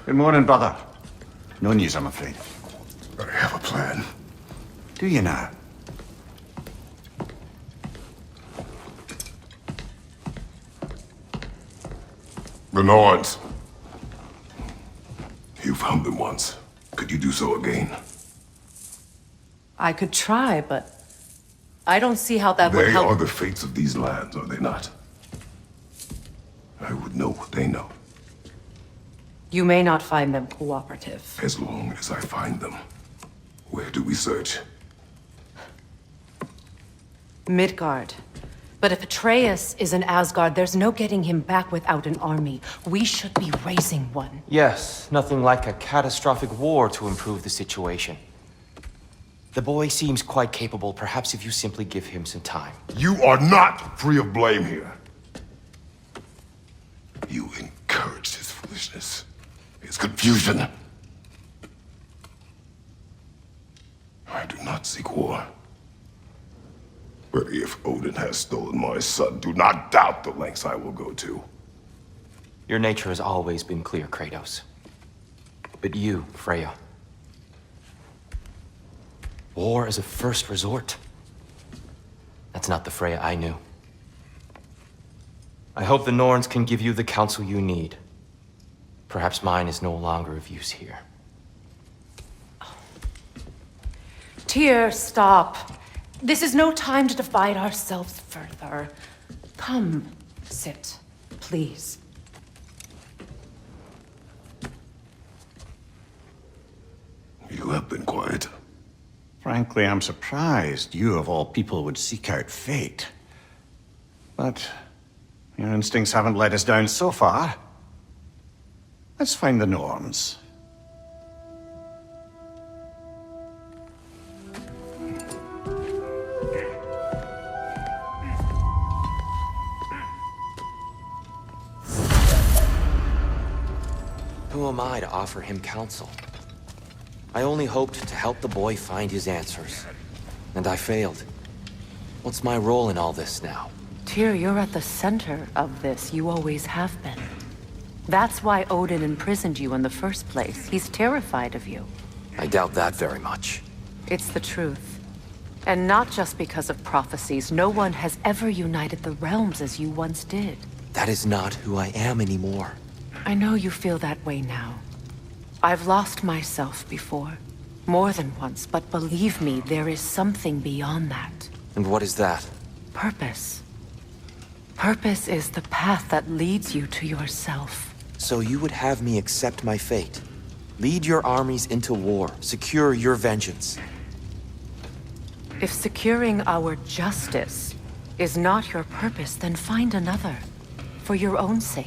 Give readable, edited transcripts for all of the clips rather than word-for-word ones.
Good morning, brother. No news, I'm afraid. I have a plan. Do you now? The Norns. You found them once. Could you do so again? I could try, but I don't see how that would They help. are the fates of these lands, are they not? I would know what they know. You may not find them cooperative. As long as I find them. Where do we search? Midgard. But if Atreus is in Asgard, there's no getting him back without an army. We should be raising one. Yes, nothing like a catastrophic war to improve the situation. The boy seems quite capable. Perhaps if you simply give him some time. You are not free of blame here. You encouraged his foolishness. His confusion. I do not seek war. But if Odin has stolen my son, do not doubt the lengths I will go to. Your nature has always been clear, Kratos. But you, Freya. War is a first resort. That's not the Freya I knew. I hope the Norns can give you the counsel you need. Perhaps mine is no longer of use here. Tyr, stop. This is no time to divide ourselves further. Come, sit, please. You have been quiet. Frankly, I'm surprised you, of all people, would seek out fate. But your instincts haven't let us down so far. Let's find the Norns. Who am I to offer him counsel? I only hoped to help the boy find his answers. And I failed. What's my role in all this now? Tyr, you're at the center of this. You always have been. That's why Odin imprisoned you in the first place. He's terrified of you. I doubt that very much. It's the truth. And not just because of prophecies. No one has ever united the realms as you once did. That is not who I am anymore. I know you feel that way now. I've lost myself before. More than once, but believe me, there is something beyond that. And what is that? Purpose. Purpose is the path that leads you to yourself. So you would have me accept my fate? Lead your armies into war, secure your vengeance. If securing our justice is not your purpose, then find another. For your own sake.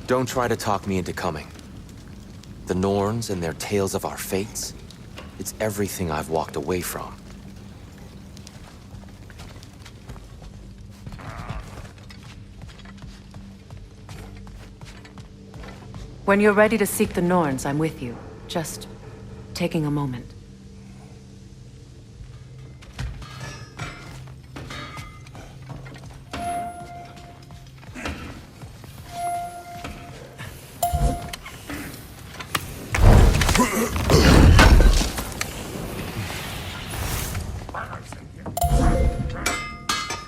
Don't try to talk me into coming. The Norns and their tales of our fates, it's everything I've walked away from. When you're ready to seek the Norns, I'm with you. Just taking a moment.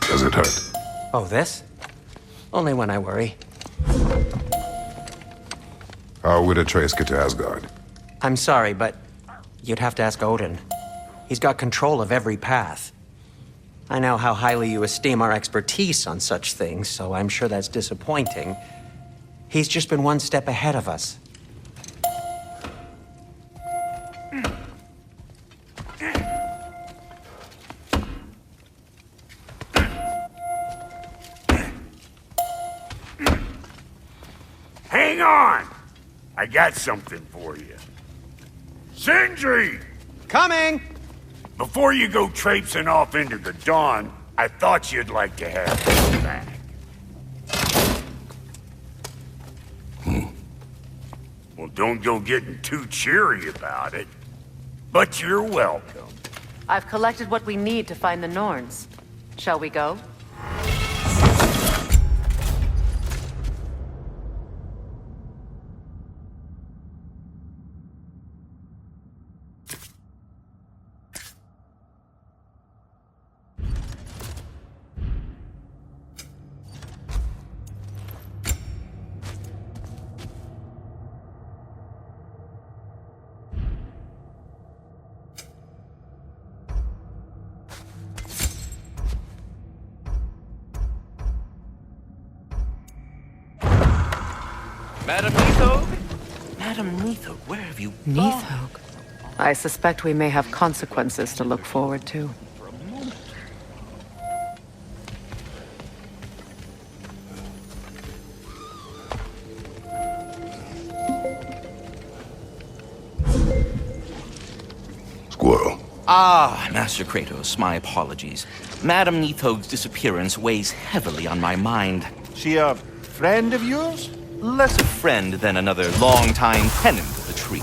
Does it hurt? Oh, this? Only when I worry. How would Atreus get to Asgard? I'm sorry, but you'd have to ask Odin. He's got control of every path. I know how highly you esteem our expertise on such things, so I'm sure that's disappointing. He's just been one step ahead of us. Hang on! I got something for you. Sindri! Coming! Before you go traipsing off into the dawn, I thought you'd like to have this back. Well, don't go getting too cheery about it. But you're welcome. I've collected what we need to find the Norns. Shall we go? Madam Neathog? Madam Neathog, where have you gone? Neathog. I suspect we may have consequences to look forward to. Squirrel. Ah, Master Kratos, my apologies. Madam Neathog's disappearance weighs heavily on my mind. She a friend of yours? Less a friend than another longtime tenant of the tree.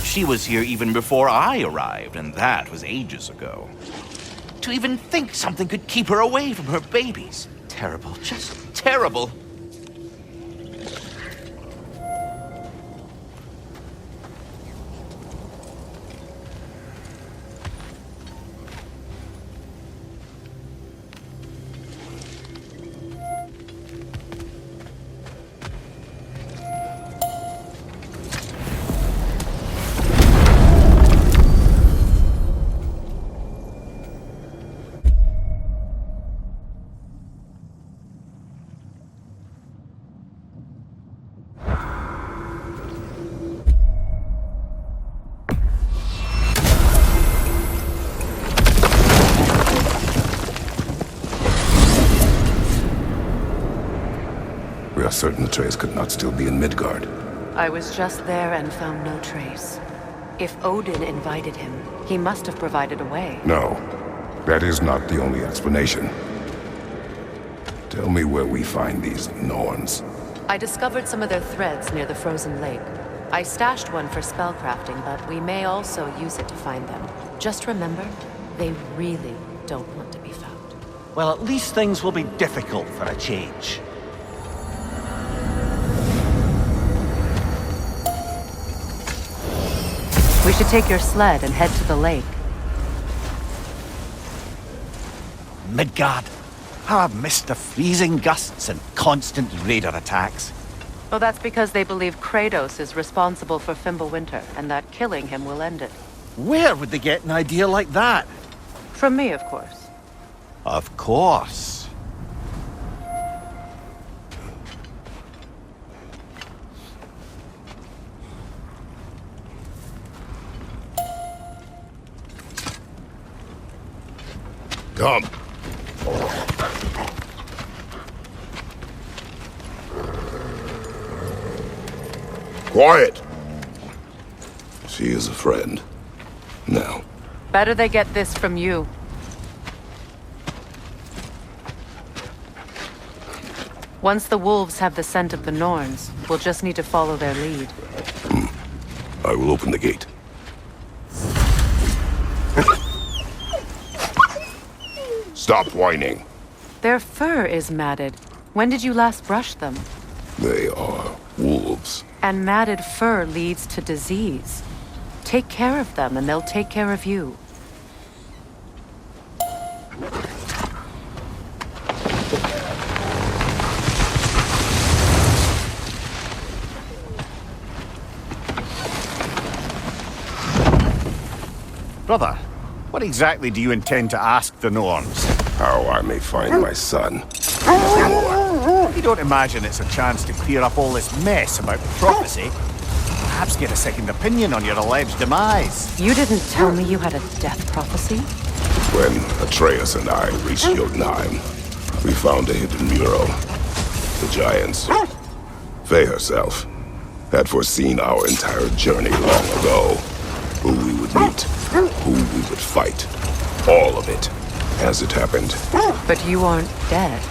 She was here even before I arrived, and that was ages ago. To even think something could keep her away from her babies. Terrible, just terrible. We are certain Atreus could not still be in Midgard. I was just there and found no trace. If Odin invited him, he must have provided a way. No, that is not the only explanation. Tell me where we find these Norns. I discovered some of their threads near the frozen lake. I stashed one for spellcrafting, but we may also use it to find them. Just remember, they really don't want to be found. Well, at least things will be difficult for a change. We should take your sled and head to the lake. Midgard. How I've missed the freezing gusts and constant raider attacks. Well, that's because they believe Kratos is responsible for Fimbulwinter, and that killing him will end it. Where would they get an idea like that? From me, of course. Of course. Come. Quiet. She is a friend. Now. Better they get this from you. Once the wolves have the scent of the Norns, we'll just need to follow their lead. I will open the gate. Stop whining. Their fur is matted. When did you last brush them? They are wolves. And matted fur leads to disease. Take care of them, and they'll take care of you. Brother, what exactly do you intend to ask the Norns? How I may find my son. Nothing more. You don't imagine it's a chance to clear up all this mess about prophecy? Perhaps get a second opinion on your alleged demise. You didn't tell me you had a death prophecy? When Atreus and I reached Jotunheim, we found a hidden mural. The giants, Faye herself, had foreseen our entire journey long ago. Who we would meet, who we would fight. All of it, as it happened. But you aren't dead.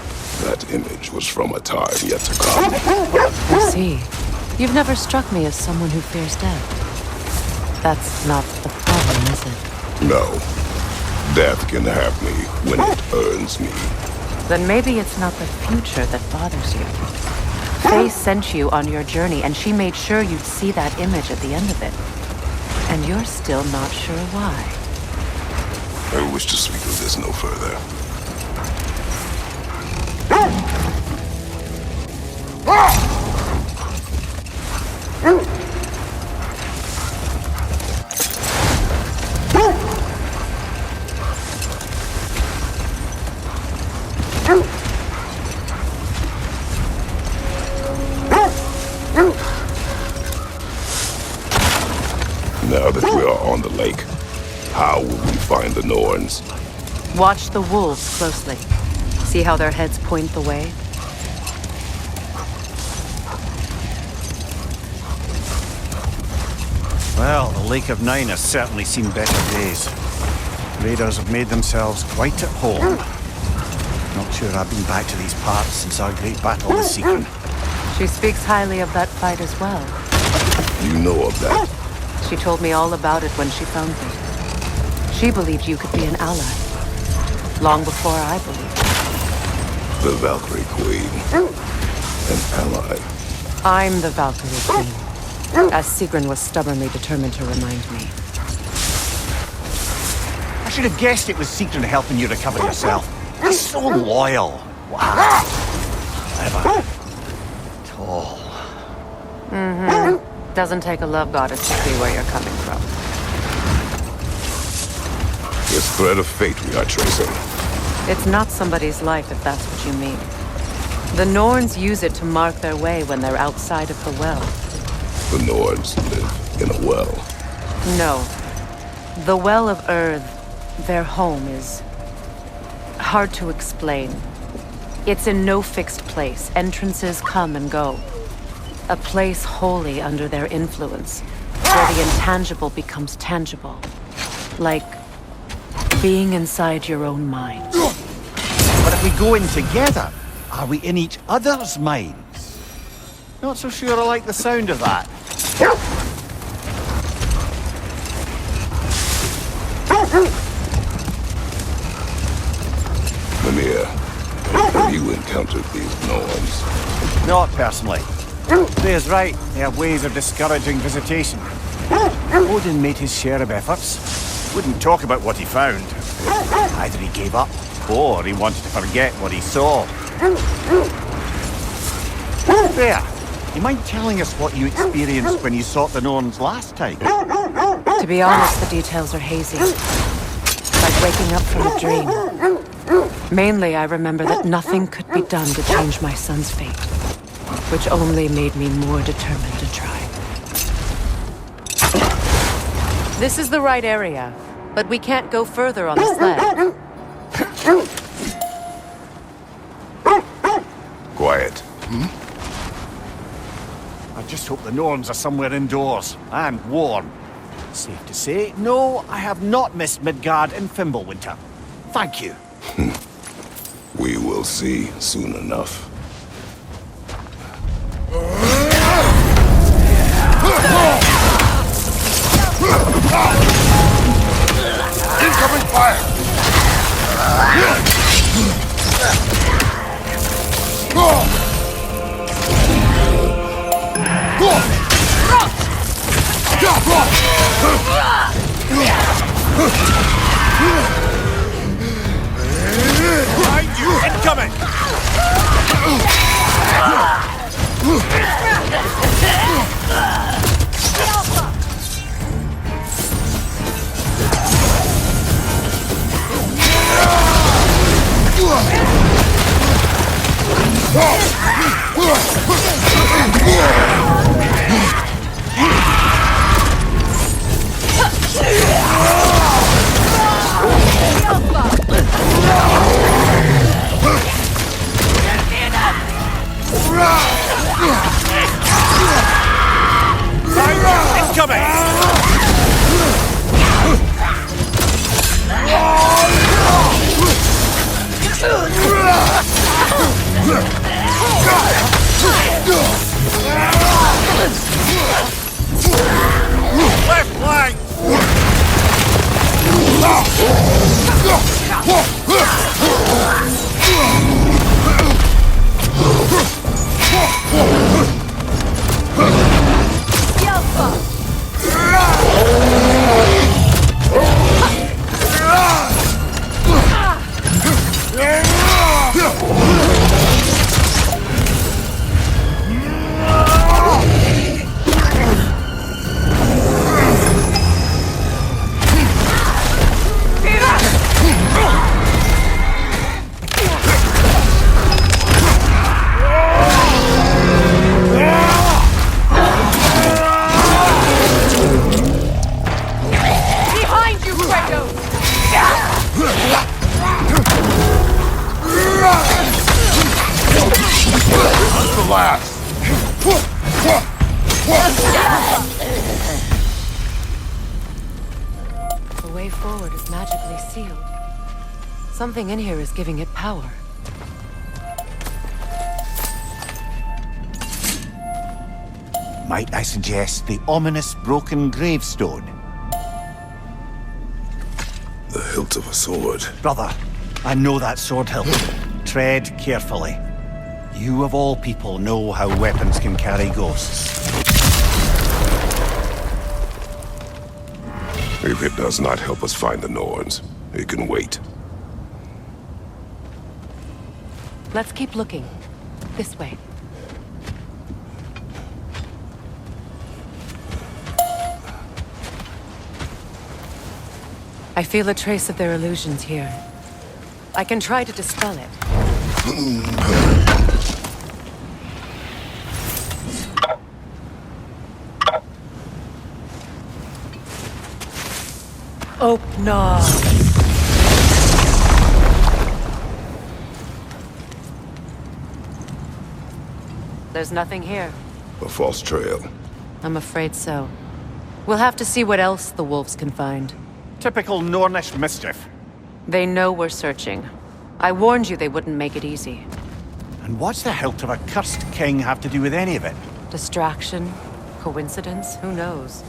That image was from a time yet to come. I see. You've never struck me as someone who fears death. That's not the problem, is it? No. Death can have me when it earns me. Then maybe it's not the future that bothers you. Faye sent you on your journey, and she made sure you'd see that image at the end of it. And you're still not sure why. I wish to speak of this no further. Now that we are on the lake, how will we find the Norns? Watch the wolves closely. See how their heads point the way? Well, the Lake of Nine has certainly seen better days. Raiders have made themselves quite at home. Not sure I've been back to these parts since our great battle with Sigrun. She speaks highly of that fight as well. You know of that? She told me all about it when she found me. She believed you could be an ally. Long before I believed it. The Valkyrie Queen. An ally. I'm the Valkyrie Queen, as Sigrun was stubbornly determined to remind me. I should have guessed it was Sigrun helping you recover yourself. He's so loyal. Wow. Clever. Tall. Doesn't take a love goddess to see where you're coming from. This thread of fate we are tracing. It's not somebody's life, if that's what you mean. The Norns use it to mark their way when they're outside of the well. The Nords live in a well. No. The Well of Earth, their home, is hard to explain. It's in no fixed place. Entrances come and go. A place wholly under their influence, where the intangible becomes tangible. Like being inside your own mind. But if we go in together, are we in each other's minds? Not so sure I like the sound of that. Mimir, have you encountered these Norns? Not personally. Freya's right. They have ways of discouraging visitation. Odin made his share of efforts. Wouldn't talk about what he found. Either he gave up, or he wanted to forget what he saw. Freya, you mind telling us what you experienced when you sought the Norns last time? To be honest, the details are hazy. Like waking up from a dream. Mainly, I remember that nothing could be done to change my son's fate, which only made me more determined to try. This is the right area, but we can't go further on the sled. Quiet. I just hope the Norns are somewhere indoors and warm. Safe to say, no, I have not missed Midgard in Fimbulwinter. Thank you. We will see soon enough. Incoming fire! Behind you! Incoming! Left flank! The way forward is magically sealed. Something in here is giving it power. Might I suggest the ominous broken gravestone? The hilt of a sword. Brother, I know that sword hilt. Tread carefully. You of all people know how weapons can carry ghosts. If it does not help us find the Norns, it can wait. Let's keep looking. This way. I feel a trace of their illusions here. I can try to dispel it. Oh, no. There's nothing here. A false trail. I'm afraid so. We'll have to see what else the wolves can find. Typical Nornish mischief. They know we're searching. I warned you they wouldn't make it easy. And what's the hilt of a cursed king have to do with any of it? Distraction? Coincidence? Who knows?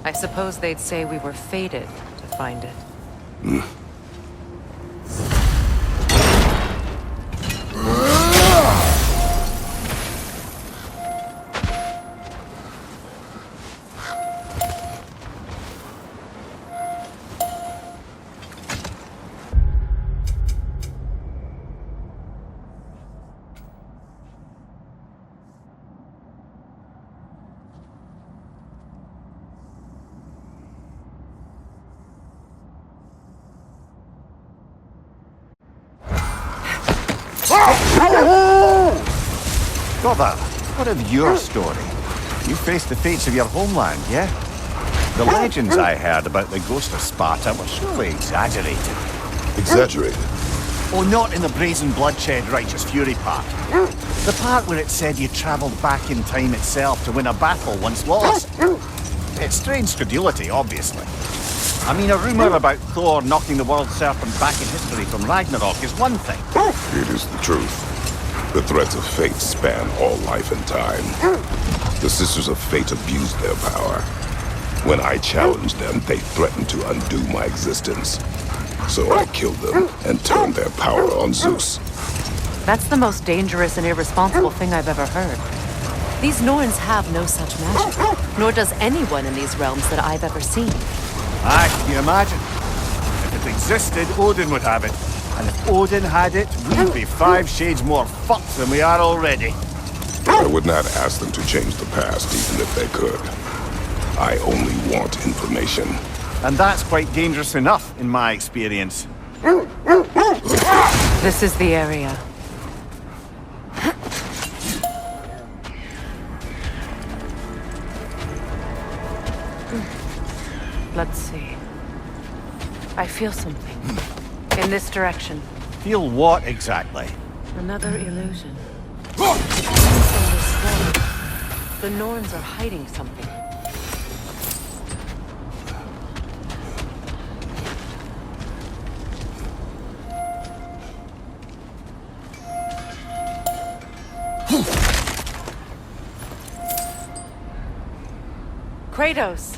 I suppose they'd say we were fated to find it. Brother, what of your story? You faced the fates of your homeland, yeah? The legends I heard about the ghost of Sparta were surely exaggerated. Exaggerated. Oh, not in the brazen bloodshed righteous fury part. The part where it said you travelled back in time itself to win a battle once lost. It's strange credulity, obviously. I mean, a rumour about Thor knocking the world serpent back in history from Ragnarok is one thing. It is the truth. The threads of fate span all life and time. The Sisters of Fate abused their power. When I challenged them, they threatened to undo my existence. So I killed them and turned their power on Zeus. That's the most dangerous and irresponsible thing I've ever heard. These Norns have no such magic, nor does anyone in these realms that I've ever seen. Aye, can you imagine? If it existed, Odin would have it. And if Odin had it, we'd be 5 shades more fucked than we are already. I would not ask them to change the past, even if they could. I only want information. And that's quite dangerous enough, in my experience. This is the area. Let's see. I feel something. In this direction. Feel what exactly? Another illusion. On this wall, the Norns are hiding something. Kratos,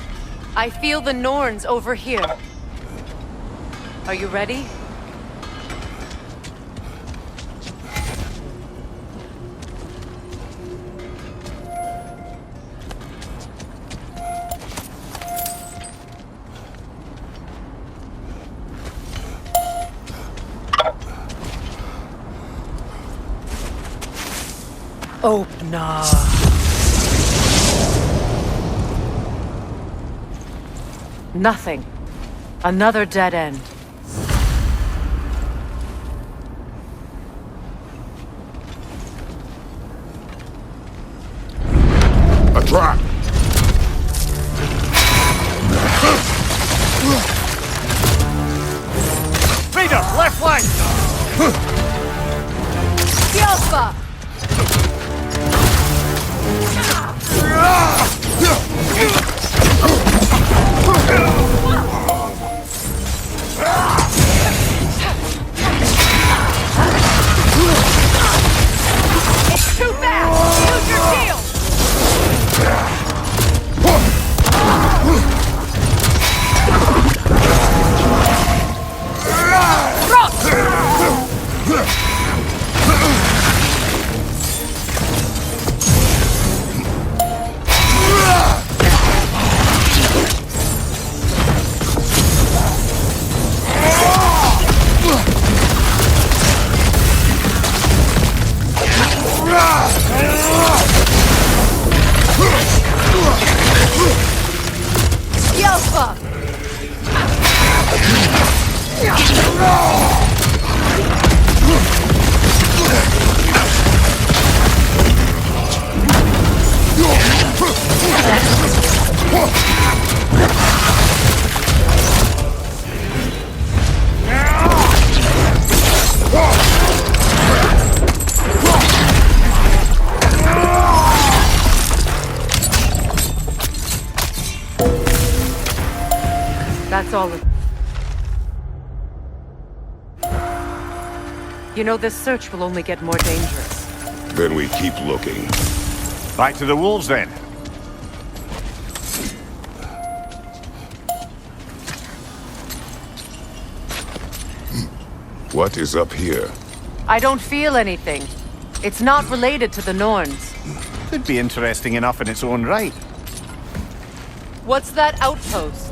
I feel the Norns over here. Are you ready? Open up. Nothing. Another dead end. A trap! Vader, left flank! Alpha! It's too fast! Use your shield! Alpha! That's all of... You know, this search will only get more dangerous. Then we keep looking. Back to the wolves, then. What is up here? I don't feel anything. It's not related to the Norns. Could be interesting enough in its own right. What's that outpost?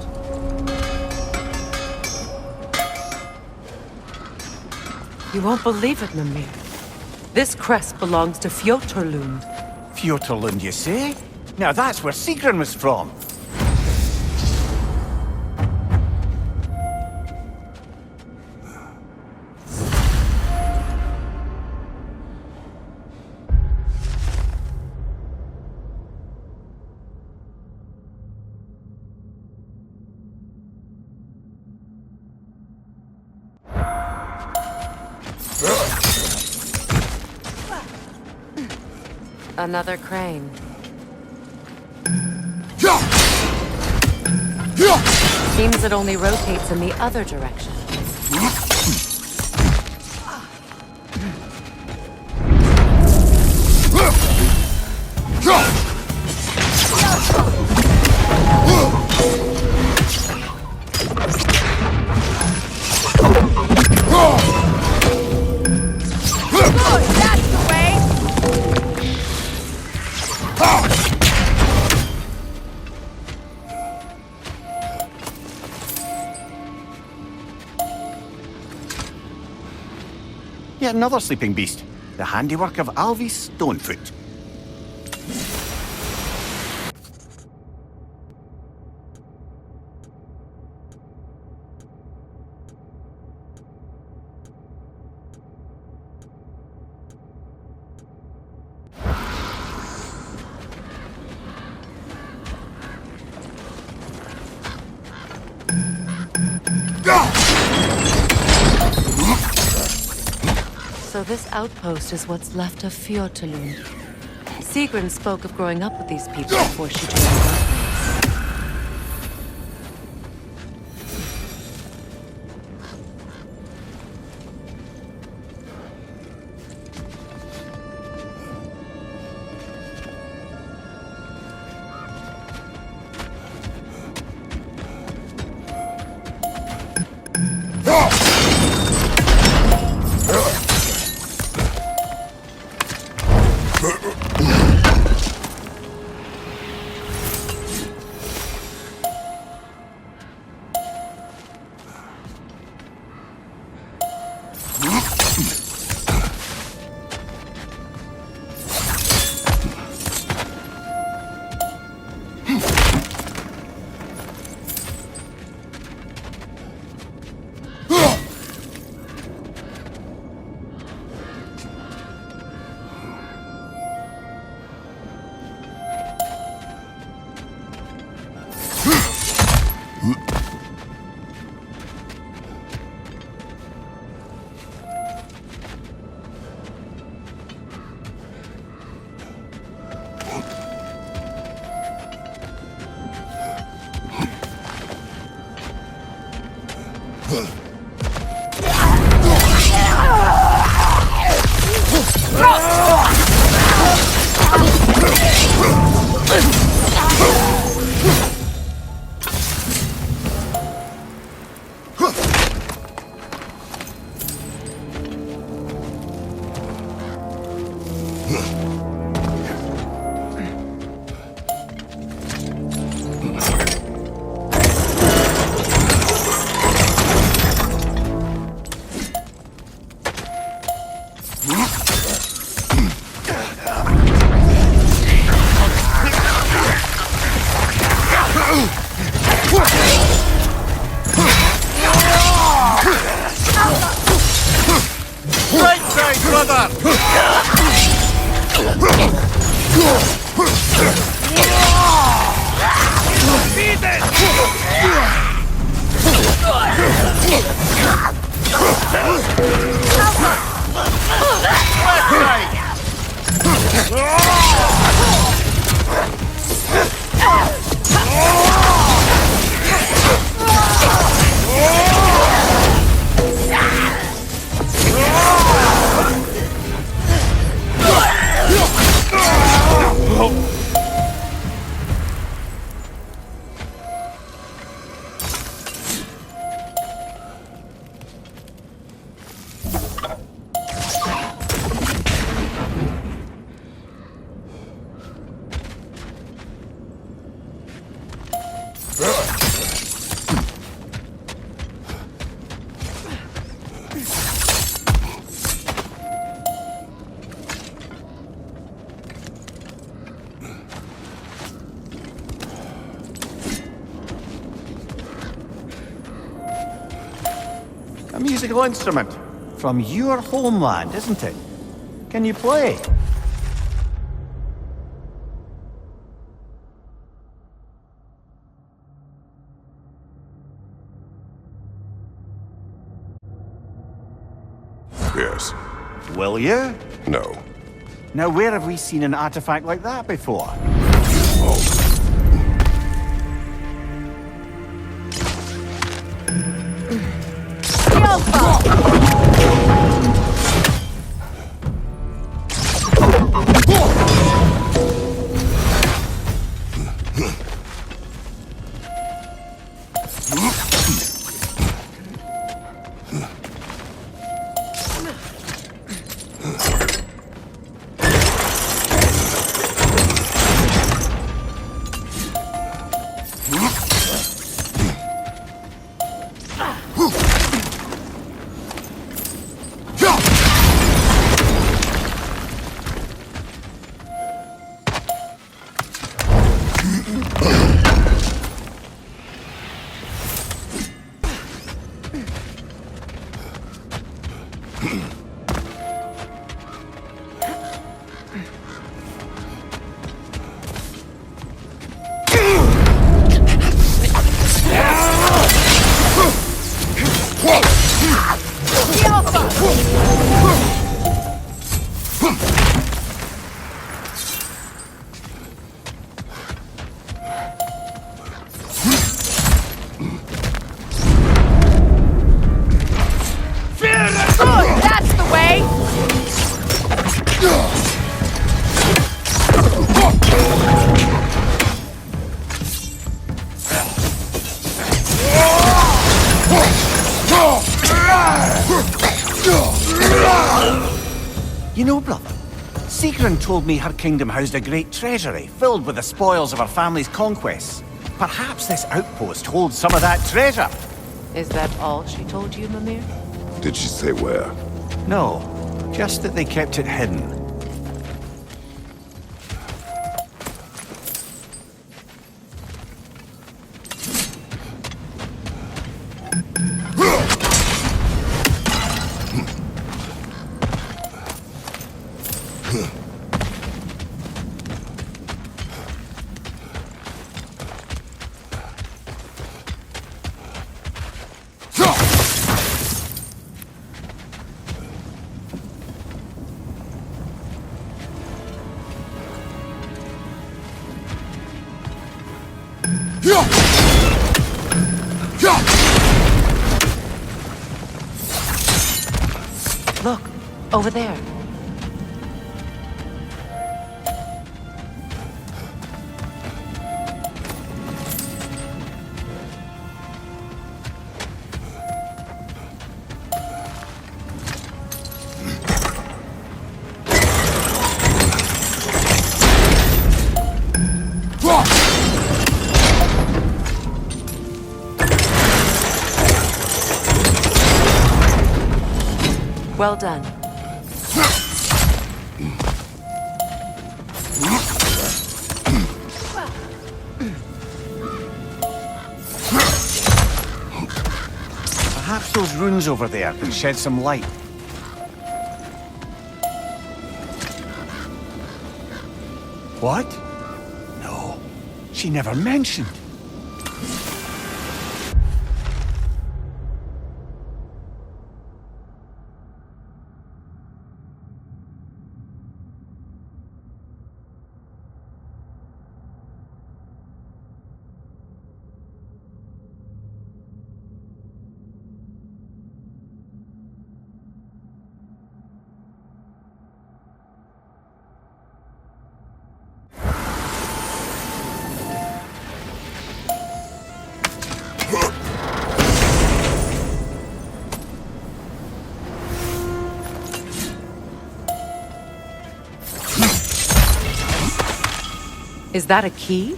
You won't believe it, Mimir. This crest belongs to Fjotorlund. Fjotorlund, you say? Now that's where Sigrun was from. Another crane. Seems it only rotates in the other direction. Yet another sleeping beast. The handiwork of Alvis Stonefoot. So this outpost is what's left of Fjortulund. Sigrun spoke of growing up with these people before she joined Ragnarok. A musical instrument. From your homeland, isn't it? Can you play? Yes. Will you? No. Now, where have we seen an artifact like that before? Oh. You know, brother, Sigrun told me her kingdom housed a great treasury filled with the spoils of her family's conquests. Perhaps this outpost holds some of that treasure. Is that all she told you, Mimir? Did she say where? No, just that they kept it hidden. Look, over there. Well done. Perhaps those runes over there can shed some light. What? No, she never mentioned. Is that a key?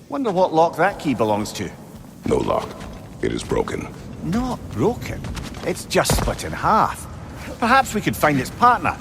Wonder what lock that key belongs to. No lock. It is broken. Not broken. It's just split in half. Perhaps we could find its partner.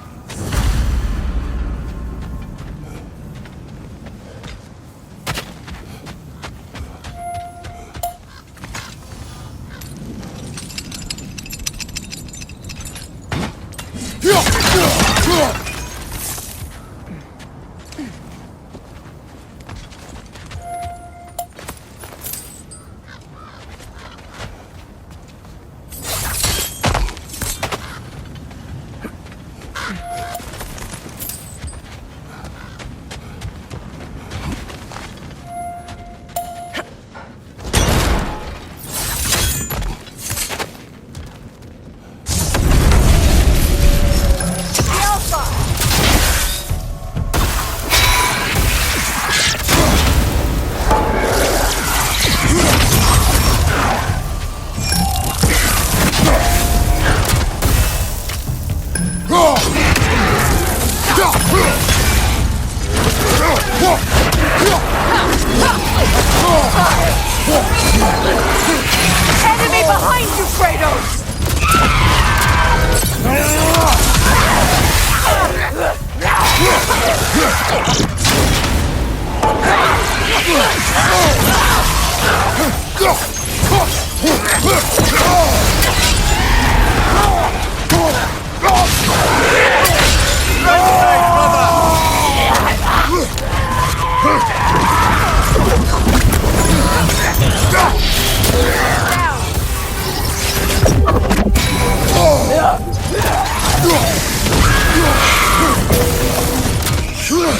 Enemy behind you, Kratos!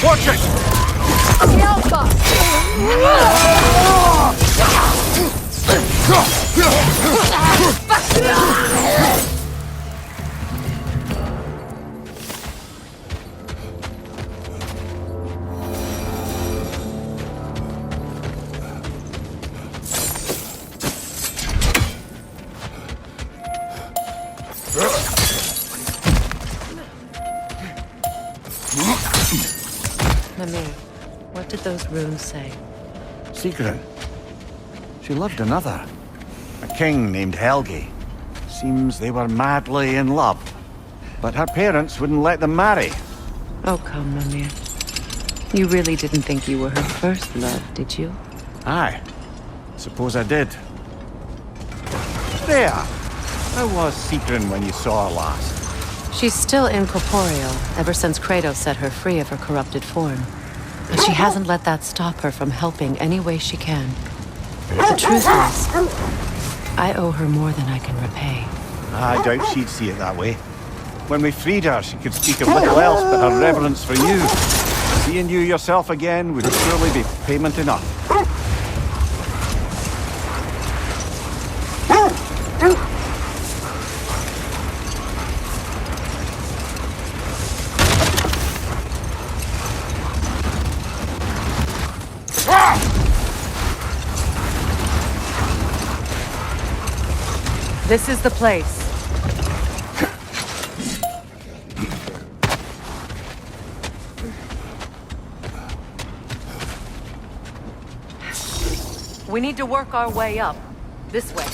Watch it! Alpha! Mimir, what did those runes say? Sigrun. She loved another. A king named Helgi. Seems they were madly in love. But her parents wouldn't let them marry. Oh, come, Mimir. You really didn't think you were her first love, did you? Aye. Suppose I did. There! How was Sigrun when you saw her last? She's still incorporeal, ever since Kratos set her free of her corrupted form. But she hasn't let that stop her from helping any way she can. The truth is, I owe her more than I can repay. I doubt she'd see it that way. When we freed her, she could speak of little else but her reverence for you. Seeing you yourself again would surely be payment enough. This is the place. We need to work our way up. This way.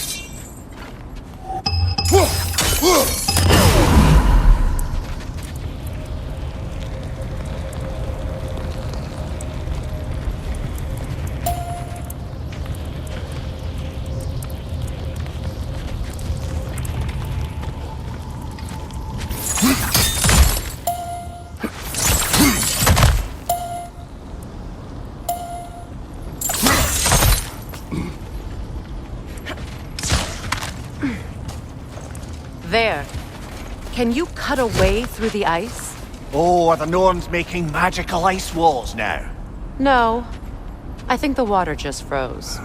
There. Can you cut a way through the ice? Oh, are the Norns making magical ice walls now? No. I think the water just froze.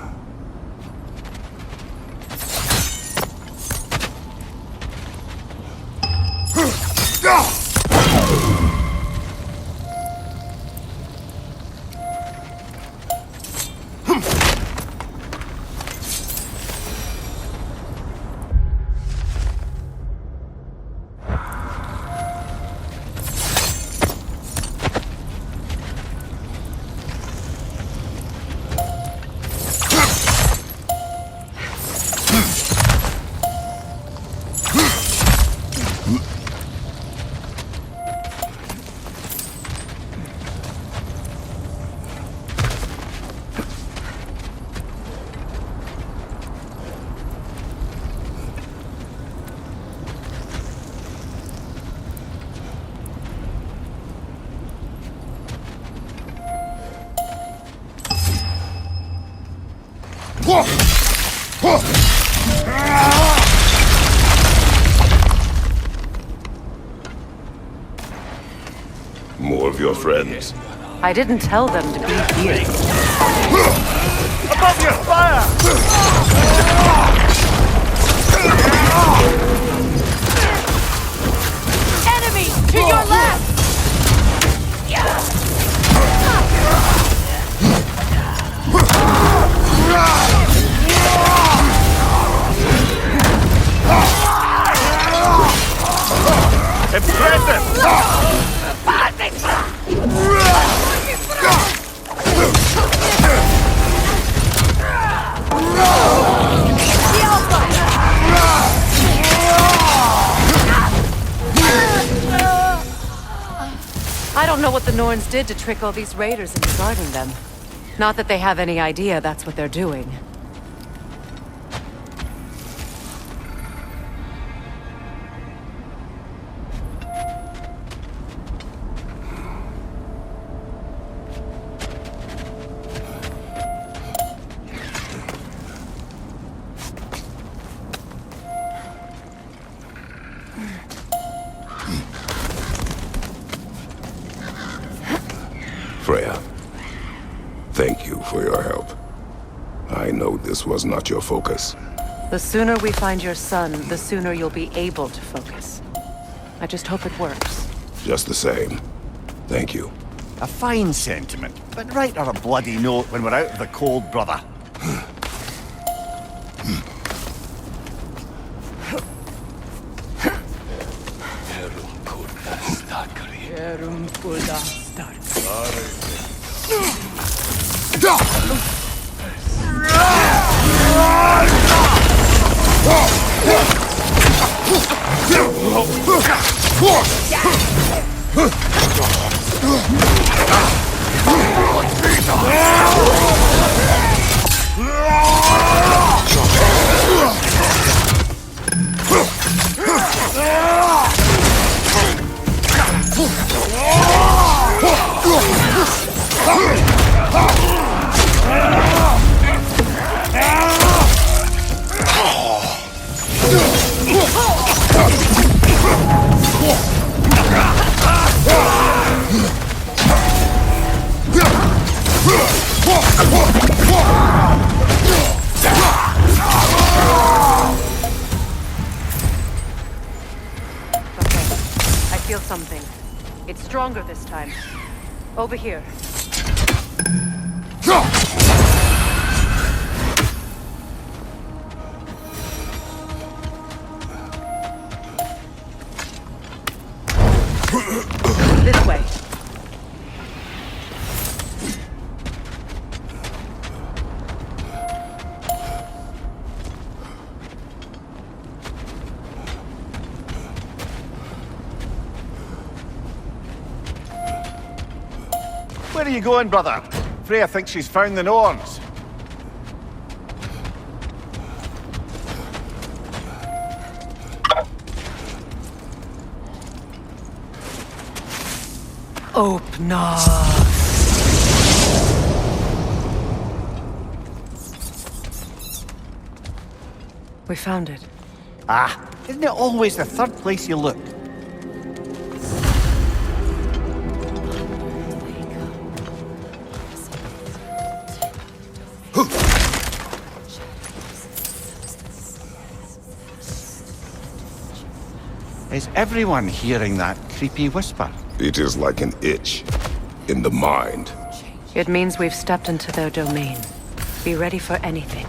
More of your friends. I didn't tell them to be here. Above you, fire! Enemy! To your left! Impressive! I don't know what the Norns did to trick all these raiders into guarding them. Not that they have any idea that's what they're doing. Freya, thank you for your help. I know this was not your focus. The sooner we find your son, the sooner you'll be able to focus. I just hope it works. Just the same, thank you. A fine sentiment, but write her a bloody note when we're out of the cold, brother. Erum kuda start. I feel something. It's stronger this time. Over here. This way. Where are you going, brother? Freya thinks she's found the Norns. Open up. We found it. Ah, isn't it always the third place you look? Is everyone hearing that creepy whisper? It is like an itch in the mind. It means we've stepped into their domain. Be ready for anything.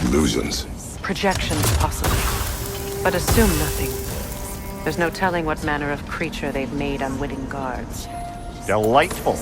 Illusions. Projections, possibly. But assume nothing. There's no telling what manner of creature they've made unwitting guards. Delightful.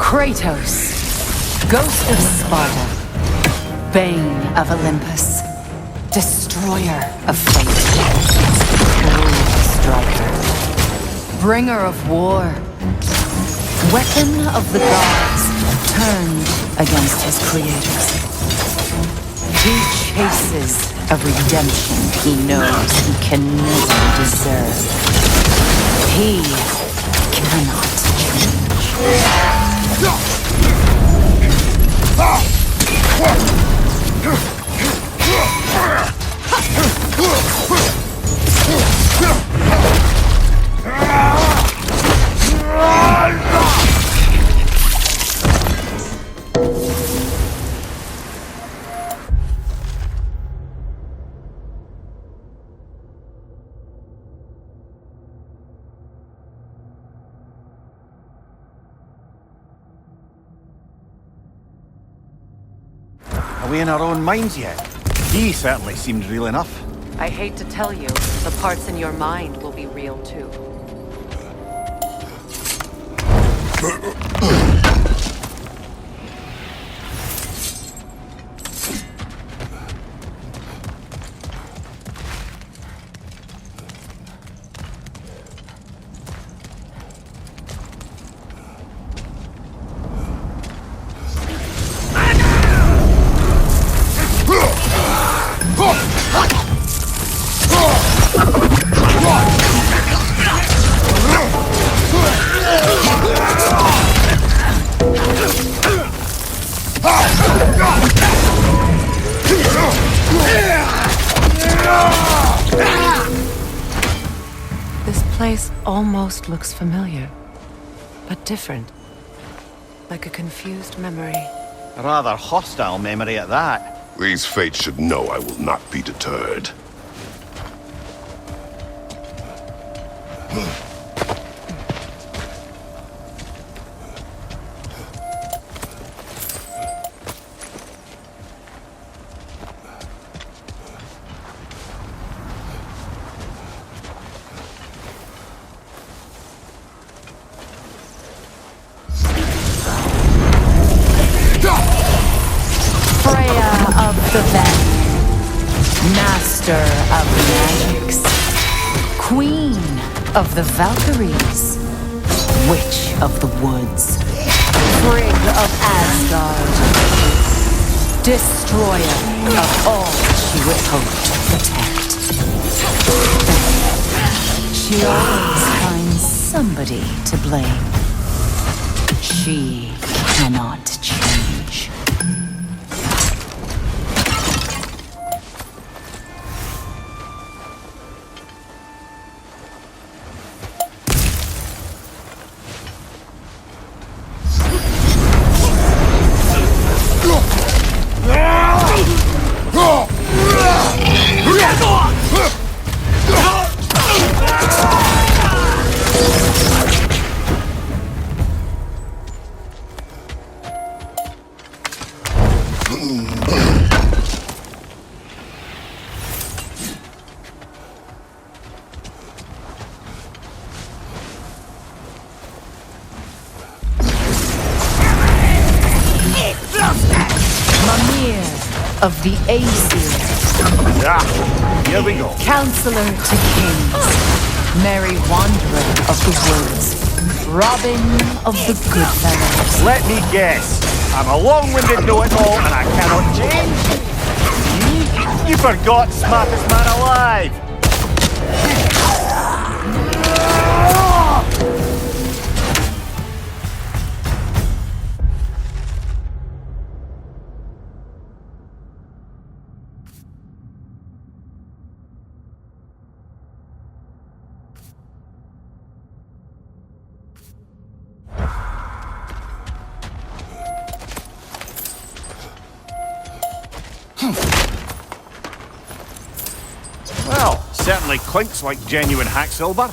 Kratos, Ghost of Sparta, Bane of Olympus, Destroyer of Fate, Cruel Striker, Bringer of War, Weapon of the Gods, turned against his creators. He chases a redemption he knows he can never deserve. He cannot change. Are we in our own minds yet? He certainly seemed real enough. I hate to tell you, the parts in your mind will be real too. almost looks familiar, but different. Like a confused memory. A rather hostile memory at that. These fates should know I will not be deterred. The Valley, Master of Magics, Queen of the Valkyries, Witch of the Woods, Frigg of Asgard, Destroyer of all she would hope to protect. She always finds somebody to blame. She cannot change. Of the Aesir. Ah, here we go. Counselor to kings. Merry wanderer of the woods. Robin of the Goodfellows. Let me guess. I'm a long-winded know-it-all and I cannot change. You forgot smartest man alive. Well, certainly clinks like genuine hack silver.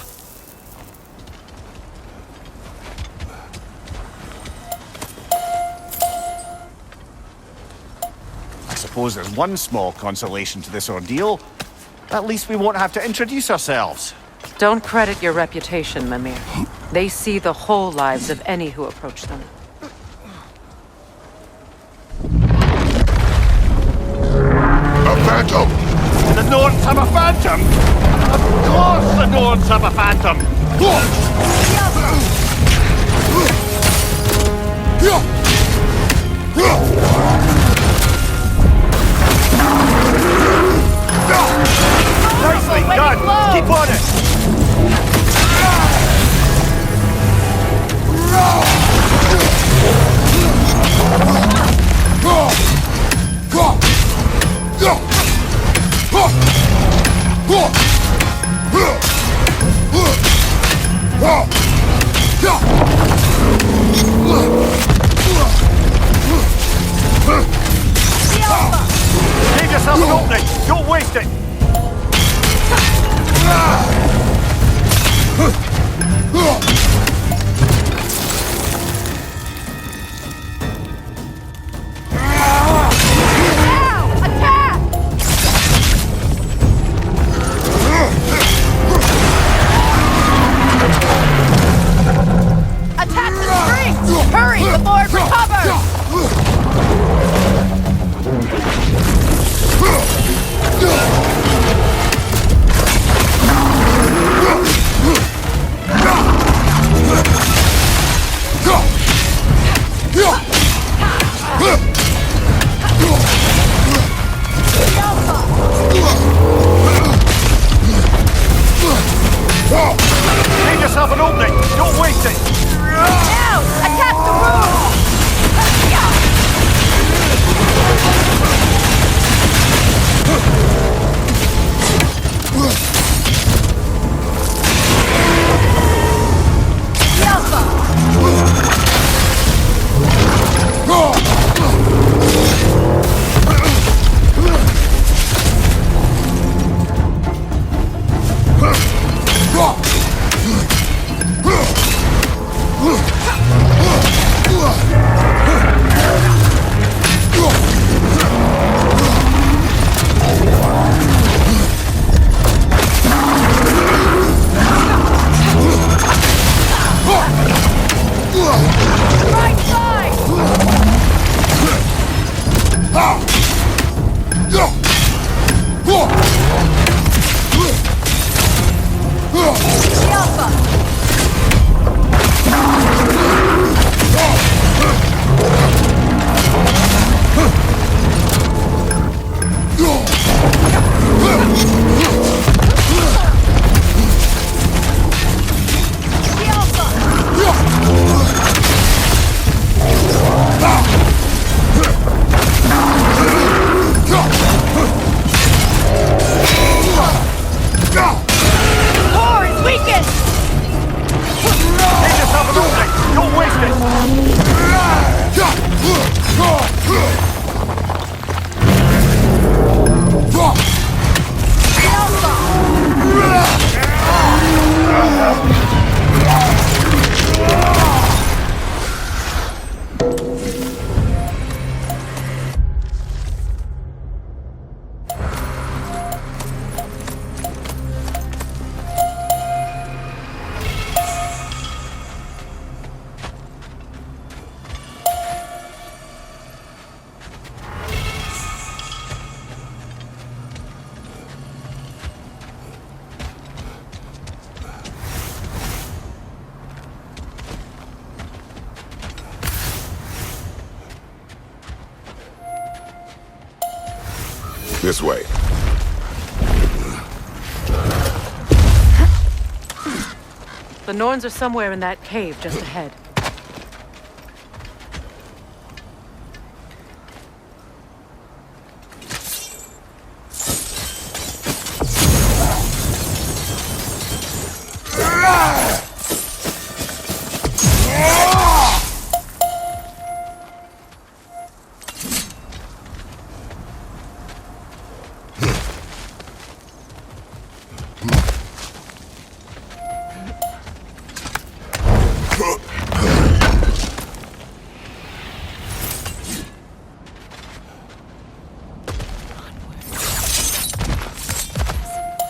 I suppose there's one small consolation to this ordeal. At least we won't have to introduce ourselves. Don't credit your reputation, Mimir. They see the whole lives of any who approach them. A phantom! The Norns have a phantom! Of course the Norns have a phantom! Nicely done! Keep on it! Give yourself an opening! Don't waste it! This way. The Norns are somewhere in that cave just ahead.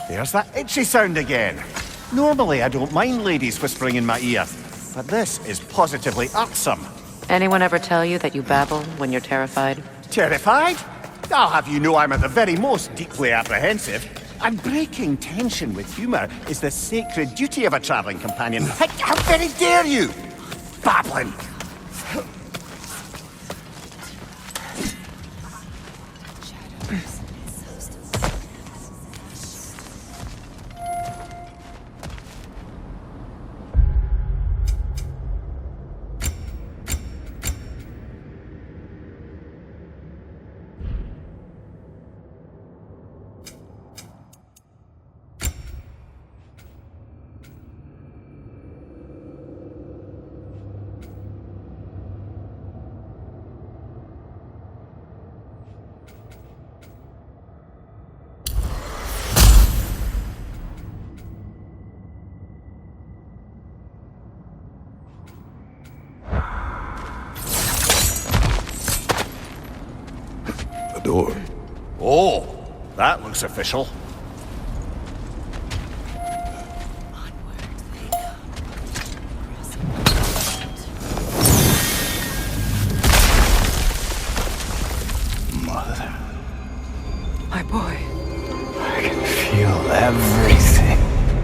There's that itchy sound again. Normally I don't mind ladies whispering in my ear, but this is positively irksome. Anyone ever tell you that you babble when you're terrified? Terrified? I'll have you know I'm at the very most deeply apprehensive. And breaking tension with humour is the sacred duty of a travelling companion. How very dare you! Babbling! Door. Oh, that looks official. Mother, My boy. I can feel everything.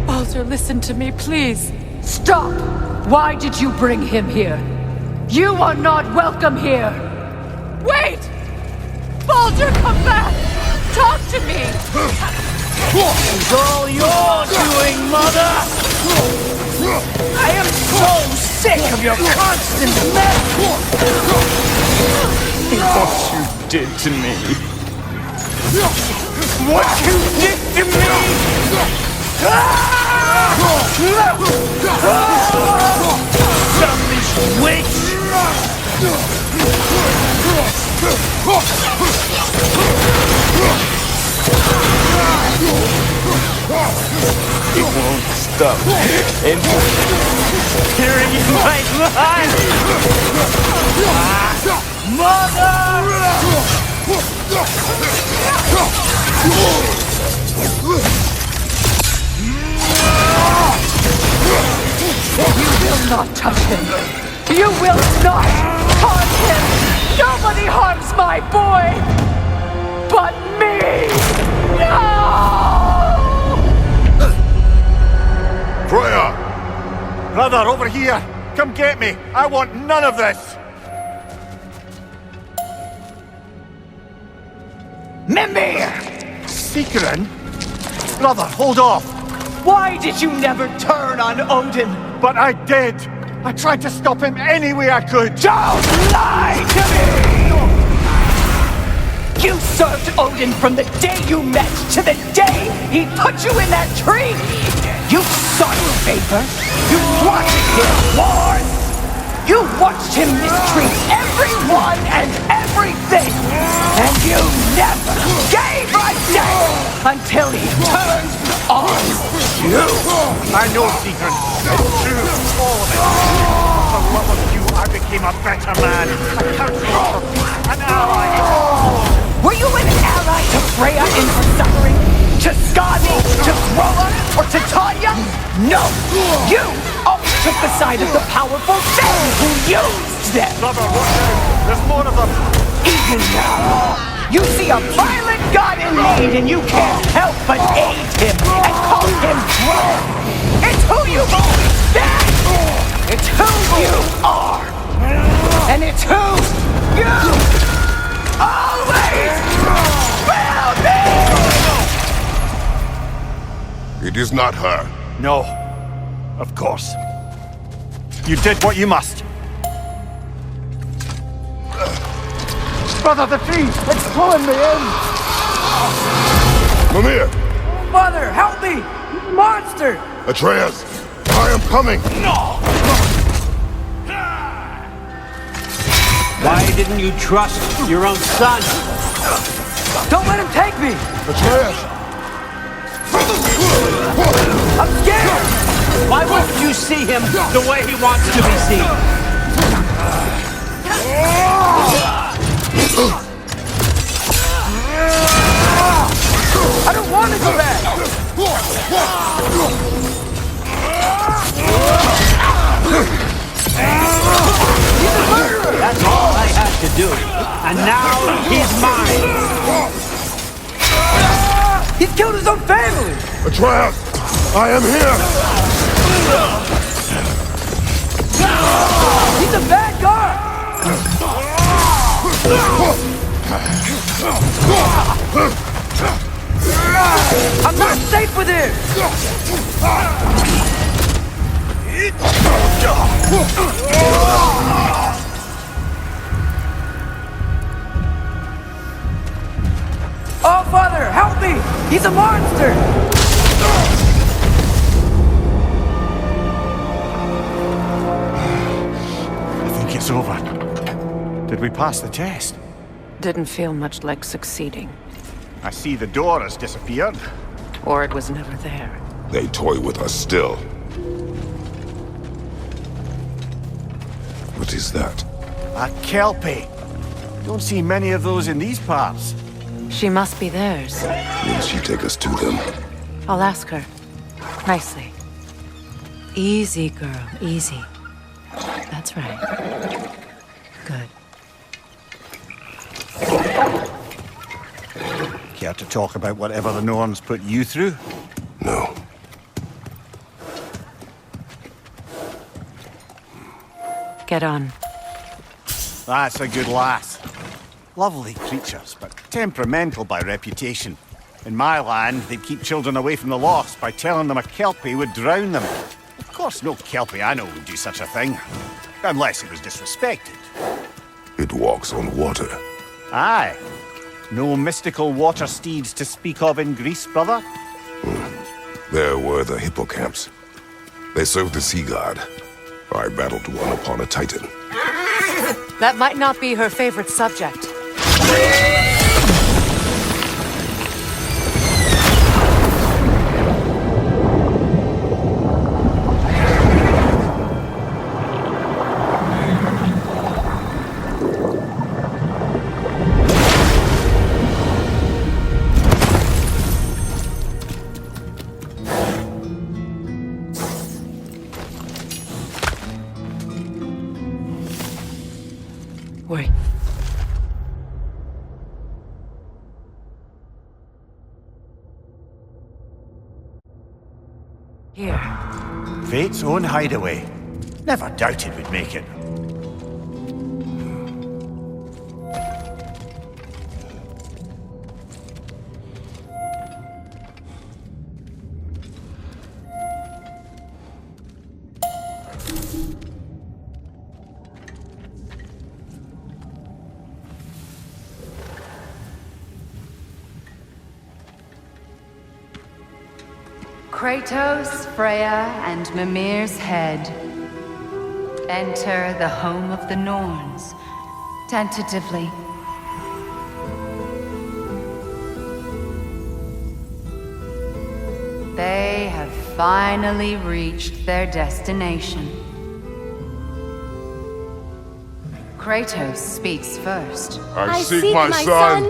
Baldur, listen to me, please. Stop! Why did you bring him here? You are not welcome here! Wait! Baldur, come back! Talk to me! It's all you're doing, Mother! I am so sick of your constant mess! What you did to me. What you did to me! Selfish witch! It won't stop. Hearing in my life! Mother! You will not touch him! You will not harm him! Nobody harms my boy! But me! No! Freya! Brother, over here! Come get me! I want none of this! Mimir! Secret? Brother, hold off! Why did you never turn on Odin? But I did! I tried to stop him any way I could! Don't lie to me! You served Odin from the day you met to the day he put you in that tree! You sought favor! You wanted his wars! You watched him mistreat everyone and everything! And you never gave a damn until he turned on you! I know, Secret. It's true. All of it. For the love of you, I became a better man. A counselor, an ally. Were you an ally to Freya in her suffering? To Skadi? To Groa? Or to Tanya? No! You always took the side of the powerful men who used them! Brother, watch out. There's more of them. Even now, you see a violent god in need and you can't help but aid him and call him brother! It's who you've always been! It's who you are! And it's who you always will be! It is not her. No. Of course. You did what you must. Brother, the tree! It's pulling me in! Mimir! Mother, help me! Monster! Atreus! I am coming! Why didn't you trust your own son? Don't let him take me! Atreus! I'm scared! Why won't you see him the way he wants to be seen? I don't want to go back! He's a murderer! That's all I had to do. And now he's mine. He's killed his own family! Atreus! I am here! He's a bad guy! I'm not safe with him! Oh, Father, help me! He's a monster! I think it's over. Did we pass the test? Didn't feel much like succeeding. I see the door has disappeared. Or it was never there. They toy with us still. What is that? A kelpie. Don't see many of those in these parts. She must be theirs. Will she take us to them? I'll ask her. Nicely. Easy, girl. Easy. That's right. Good. Care to talk about whatever the Norns put you through? No. Get on. That's a good lass. Lovely creatures, but temperamental by reputation. In my land, they'd keep children away from the lost by telling them a kelpie would drown them. Of course, no kelpie I know would do such a thing. Unless it was disrespected. It walks on water. Aye. No mystical water steeds to speak of in Greece, brother? There were the hippocamps. They served the sea god. I battled one upon a titan. That might not be her favorite subject. Wait. Here. Fate's own hideaway. Never doubted we'd make it. Kratos, Freya, and Mimir's head. Enter the home of the Norns, tentatively. They have finally reached their destination. Kratos speaks first. I seek my son!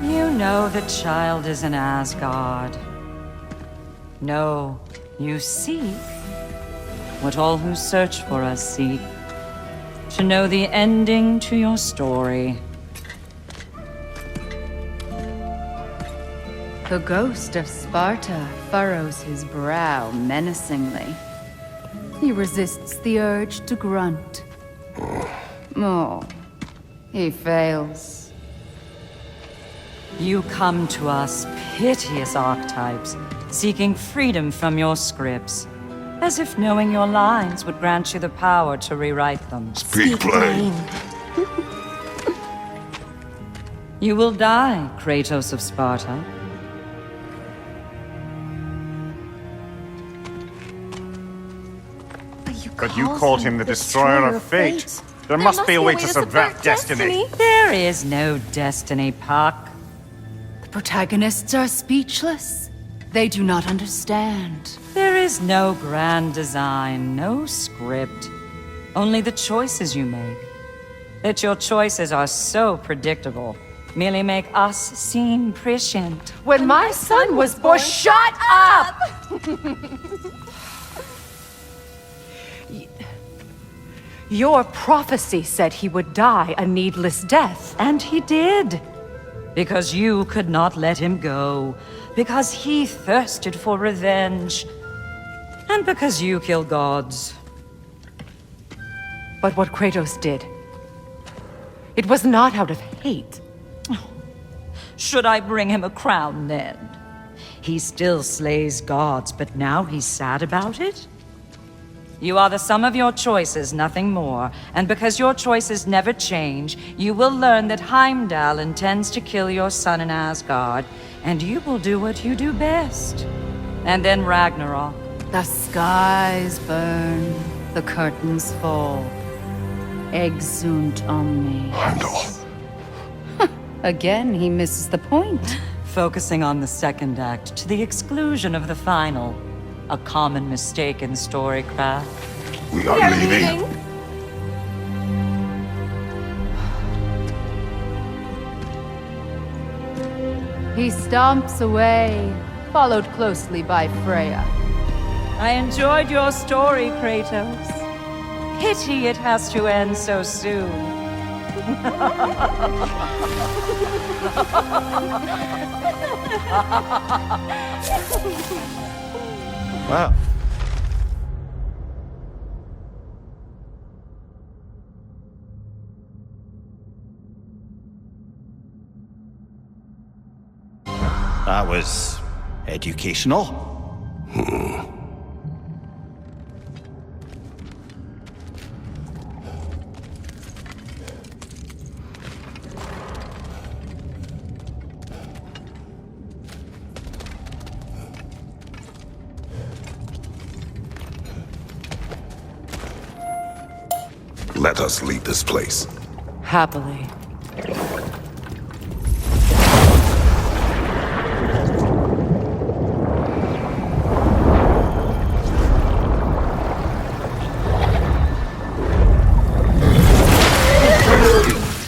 You know the child is in Asgard. No, you seek what all who search for us seek. To know the ending to your story. The ghost of Sparta furrows his brow menacingly. He resists the urge to grunt. Oh, he fails. You come to us, piteous archetypes, seeking freedom from your scripts, as if knowing your lines would grant you the power to rewrite them. Speak plain. You will die, Kratos of Sparta. But you called him the Destroyer of Fate. There must be a way to subvert destiny. There is no destiny, Puck. The protagonists are speechless. They do not understand. There is no grand design, no script. Only the choices you make. That your choices are so predictable merely make us seem prescient. When my son was born, shut up! Your prophecy said he would die a needless death. And he did. Because you could not let him go. Because he thirsted for revenge. And because you kill gods. But what Kratos did, it was not out of hate. Should I bring him a crown then? He still slays gods, but now he's sad about it? You are the sum of your choices, nothing more. And because your choices never change, you will learn that Heimdall intends to kill your son in Asgard, and you will do what you do best. And then Ragnarok. The skies burn, the curtains fall. Exunt omnes. Heimdall. Again, he misses the point. Focusing on the second act to the exclusion of the final. A common mistake in storycraft. We are leaving. He stomps away, followed closely by Freya. I enjoyed your story, Kratos. Pity it has to end so soon. Well. That was educational. Let us leave this place. Happily.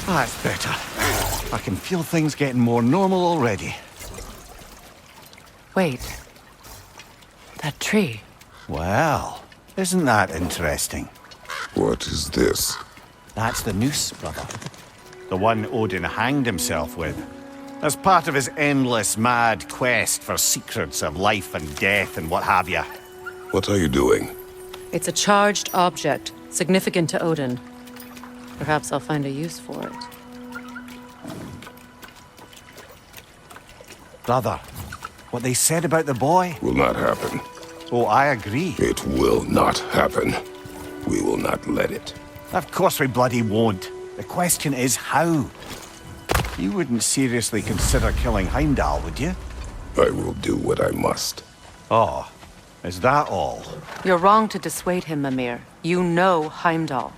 That's better. I can feel things getting more normal already. Wait. That tree. Well, isn't that interesting? What is this? That's the noose, brother. The one Odin hanged himself with. As part of his endless, mad quest for secrets of life and death and what have you. What are you doing? It's a charged object, significant to Odin. Perhaps I'll find a use for it. Brother, what they said about the boy? Will not happen. Oh, I agree. It will not happen. We will not let it. Of course we bloody won't. The question is how. You wouldn't seriously consider killing Heimdall, would you? I will do what I must. Oh, is that all? You're wrong to dissuade him, Mimir. You know Heimdall.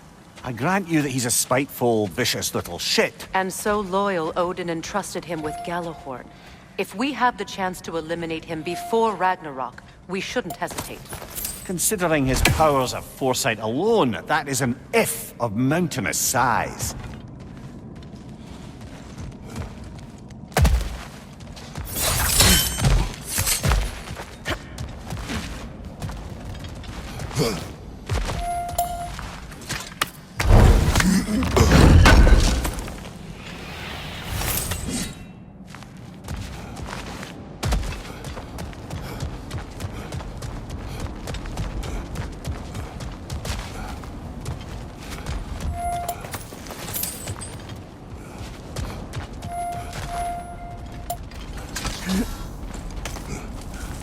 I grant you that he's a spiteful, vicious little shit. And so loyal, Odin entrusted him with Gjallarhorn. If we have the chance to eliminate him before Ragnarok, we shouldn't hesitate. Considering his powers of foresight alone, that is an if of mountainous size.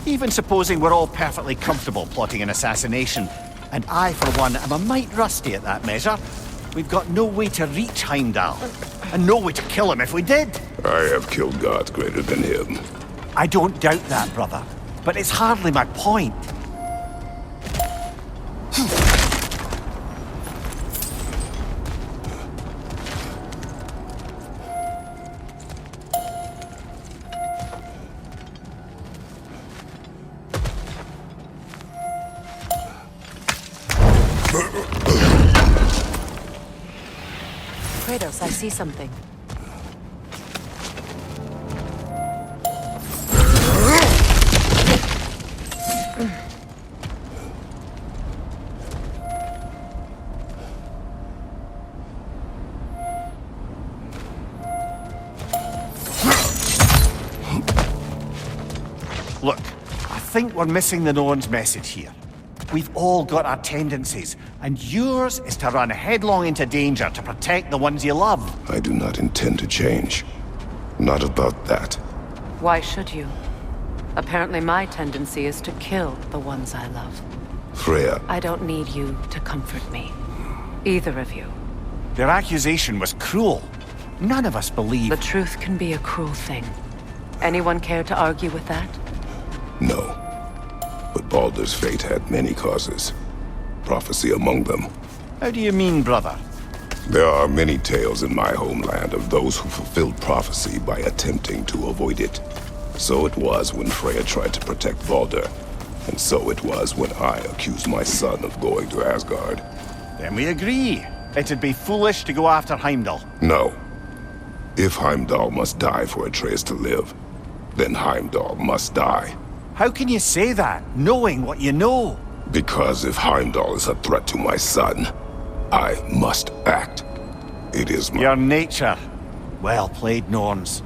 Even supposing we're all perfectly comfortable plotting an assassination, and I, for one, am a mite rusty at that measure, we've got no way to reach Heimdall, and no way to kill him if we did. I have killed gods greater than him. I don't doubt that, brother, but it's hardly my point. Kratos, I see something. Look, I think we're missing the Norn's message here. We've all got our tendencies, and yours is to run headlong into danger to protect the ones you love. I do not intend to change. Not about that. Why should you? Apparently my tendency is to kill the ones I love. Freya, I don't need you to comfort me. Either of you. Their accusation was cruel. None of us believe... The truth can be a cruel thing. Anyone care to argue with that? no. But Baldur's fate had many causes. Prophecy among them. How do you mean, brother? There are many tales in my homeland of those who fulfilled prophecy by attempting to avoid it. So it was when Freya tried to protect Baldur. And so it was when I accused my son of going to Asgard. Then we agree. It'd be foolish to go after Heimdall. No. If Heimdall must die for Atreus to live, then Heimdall must die. How can you say that, knowing what you know? Because if Heimdall is a threat to my son, I must act. It is my... Your nature. Well played, Norns.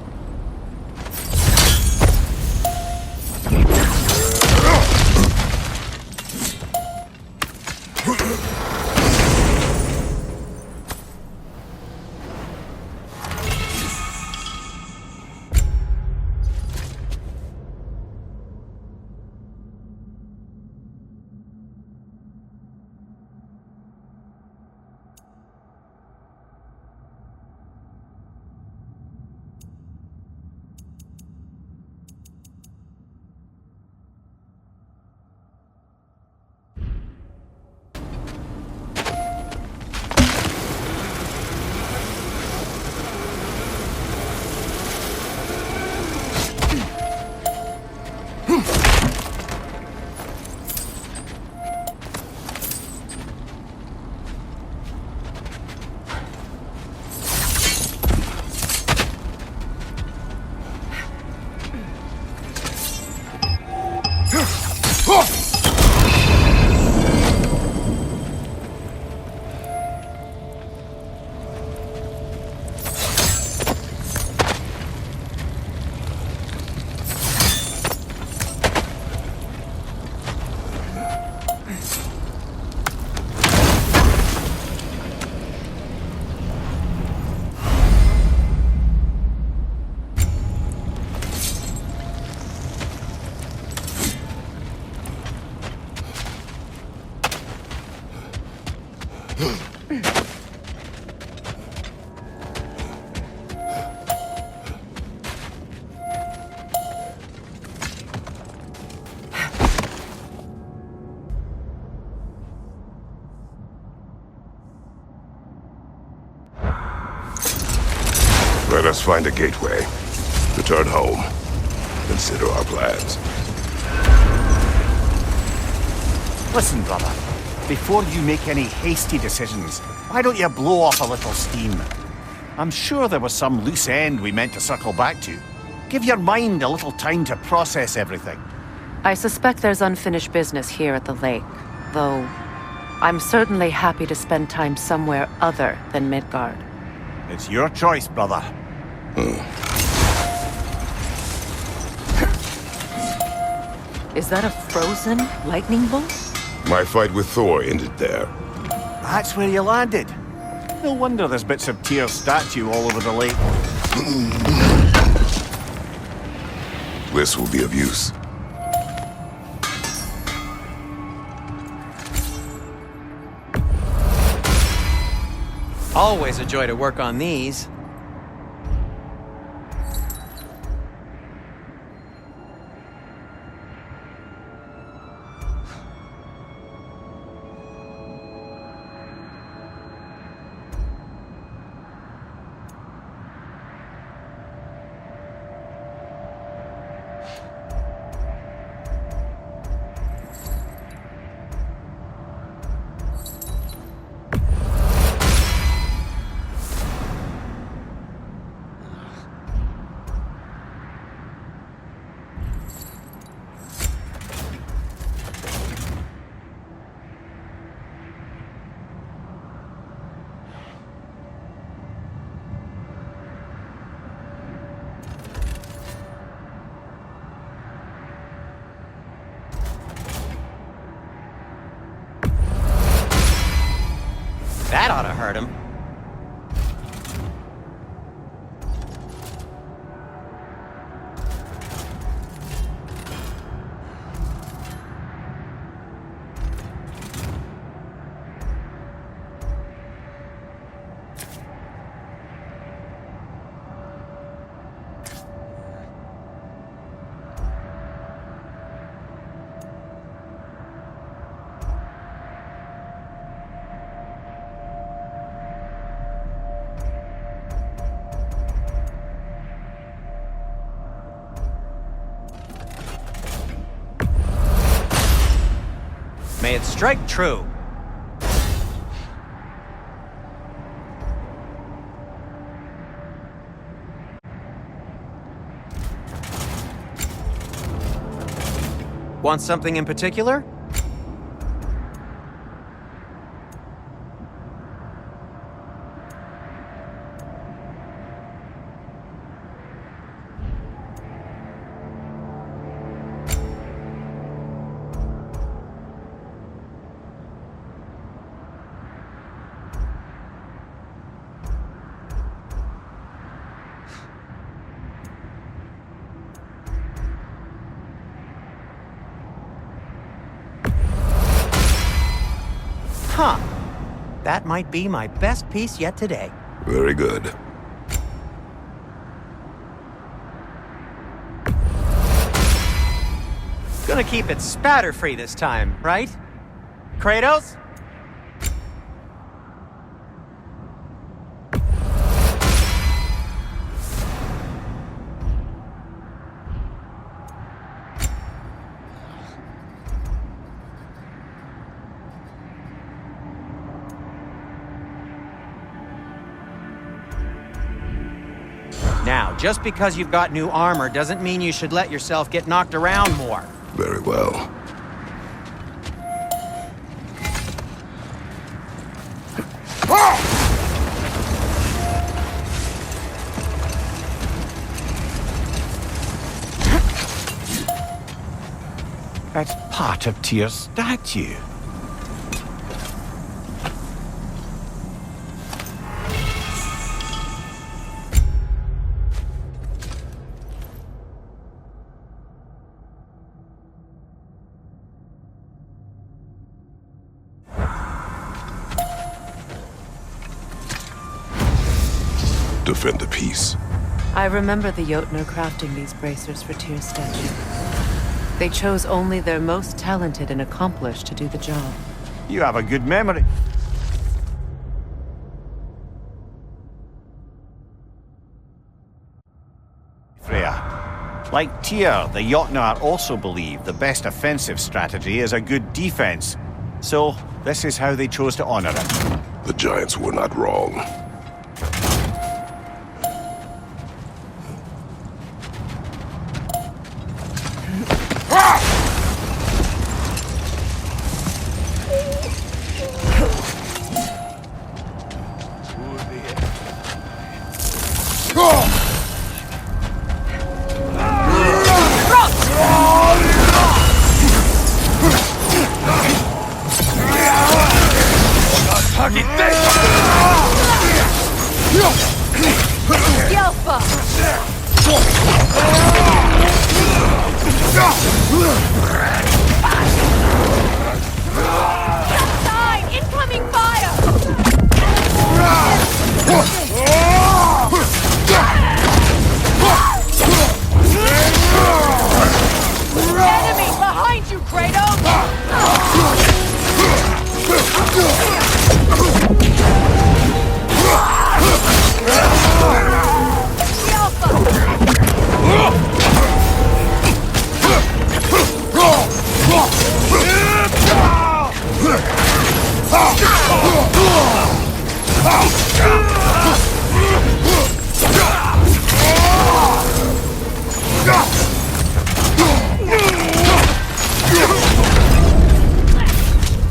Let us find a gateway. Return home. Consider our plans. Listen, brother. Before you make any hasty decisions, why don't you blow off a little steam? I'm sure there was some loose end we meant to circle back to. Give your mind a little time to process everything. I suspect there's unfinished business here at the lake, though I'm certainly happy to spend time somewhere other than Midgard. It's your choice, brother. Is that a frozen lightning bolt? My fight with Thor ended there. That's where you landed. No wonder there's bits of Tyr's statue all over the lake. this will be of use. Always a joy to work on these. That ought to hurt him. May it strike true. Want something in particular? Huh. That might be my best piece yet today. Very good. Gonna keep it spatter-free this time, right? Kratos? Now, just because you've got new armor doesn't mean you should let yourself get knocked around more. Very well. That's part of Tyr's statue. Defend the peace. I remember the Jotnar crafting these bracers for Tyr's statue. They chose only their most talented and accomplished to do the job. You have a good memory. Freya. Like Tyr, the Jotnar also believe the best offensive strategy is a good defense. So, this is how they chose to honor it. The Giants were not wrong. Outside! Incoming fire! Enemy behind you, Kratos!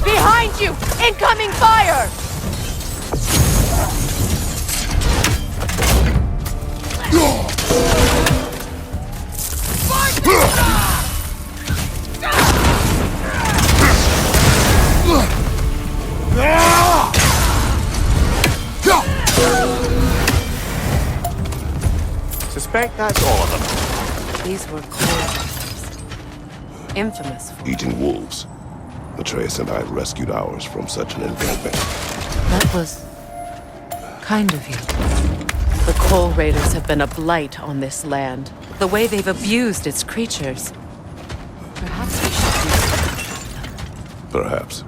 Behind you! Incoming fire! Suspect that's all of them. These were cold. Infamous for Eating wolves. Atreus and I rescued ours from such an encampment. That was kind of you. The Coal Raiders have been a blight on this land. The way they've abused its creatures. Perhaps we should do something about them. Perhaps.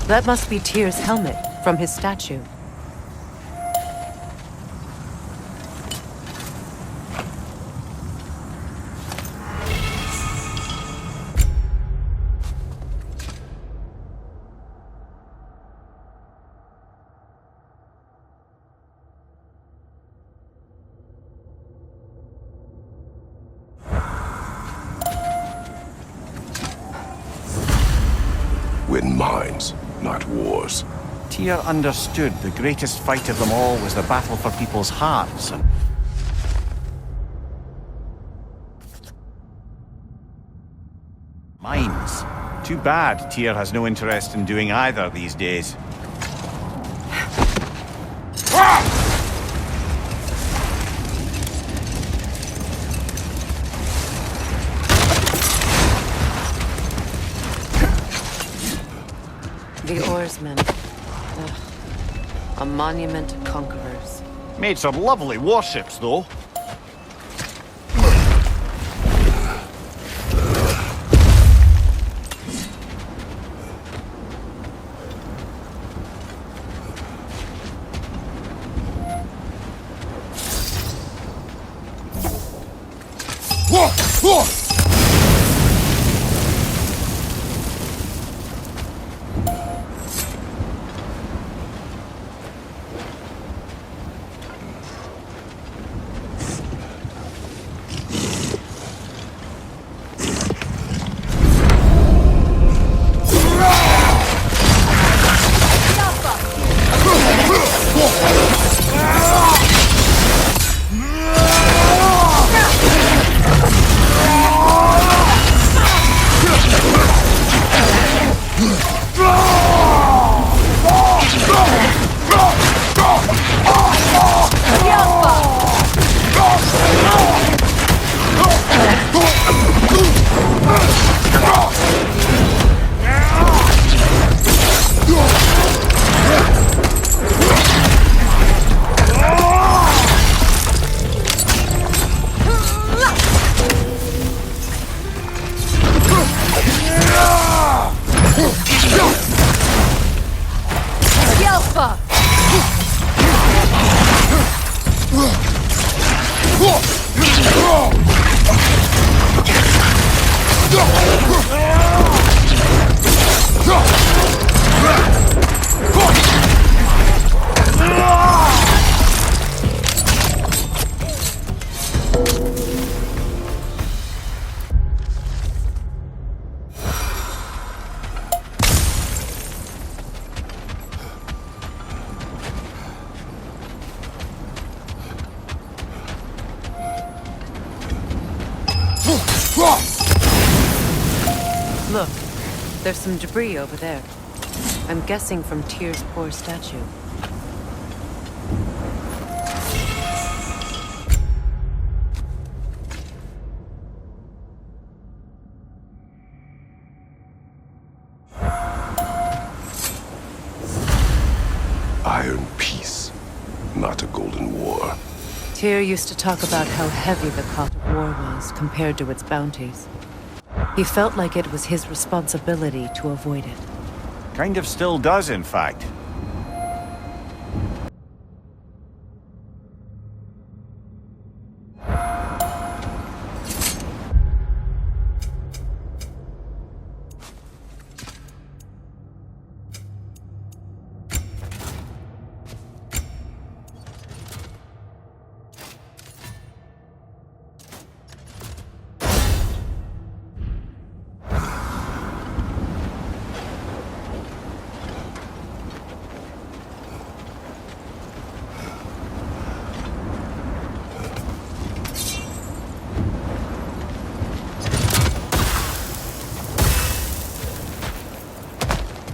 That must be Tyr's helmet from his statue. Win minds, not wars. Tyr understood the greatest fight of them all was the battle for people's hearts, and Mines. Too bad Tyr has no interest in doing either these days. The oarsmen. Ugh. A monument to conquerors. Made some lovely warships, though. Look, there's some debris over there. I'm guessing from Tyr's poor statue. Iron peace, not a golden war. Tyr used to talk about how heavy the cost of war was compared to its bounties. He felt like it was his responsibility to avoid it. Kind of still does, in fact.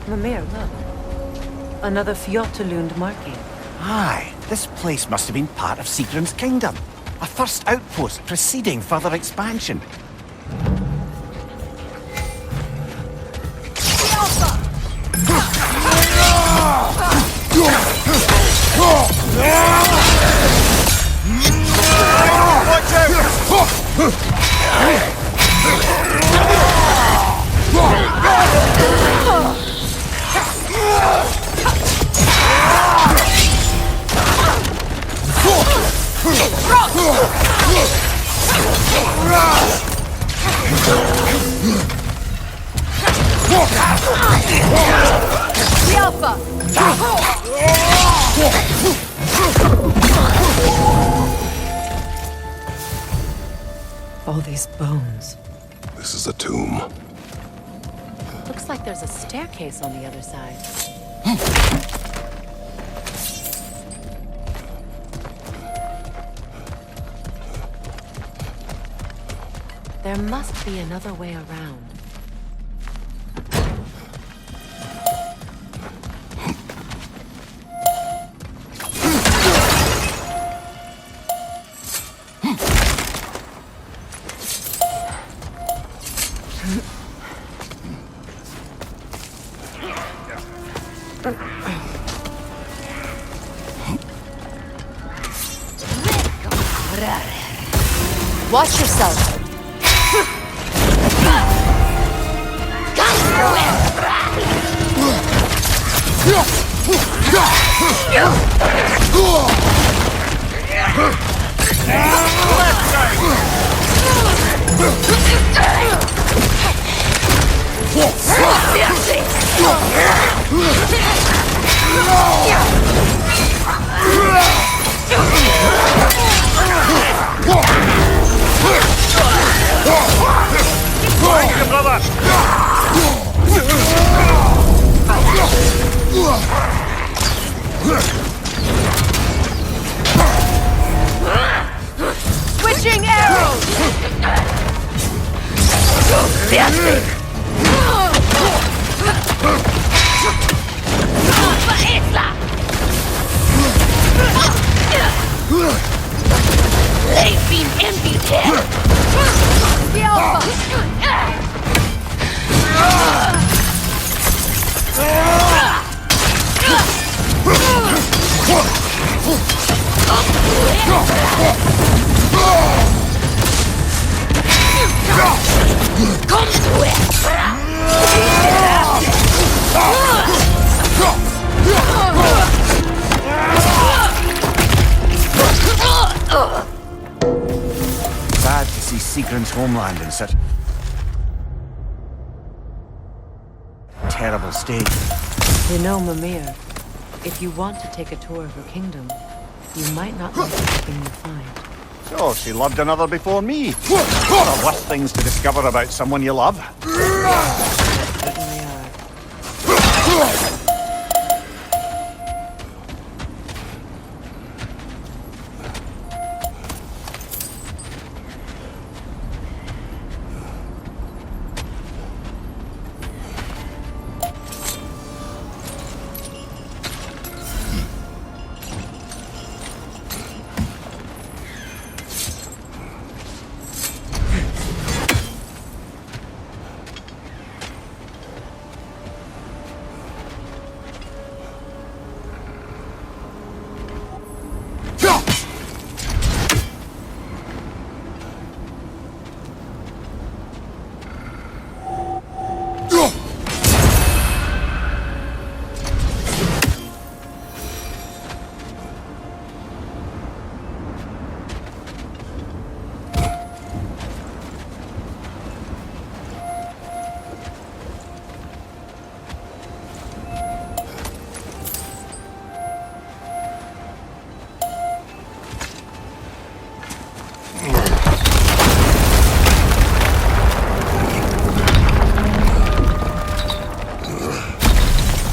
Mimir, look. Another Fjotalund marking. Aye, this place must have been part of Sigrun's kingdom. A first outpost preceding further expansion. Watch All these bones. This is a tomb. Looks like there's a staircase on the other side. There must be another way around. Watch yourself. Switching arrows! They've been emptied here! The Come to Sad to see Sigrun's homeland in such terrible state. You know, Mimir, if you want to take a tour of her kingdom, you might not like everything you find. So, she loved another before me. What are worse things to discover about someone you love? Certainly are.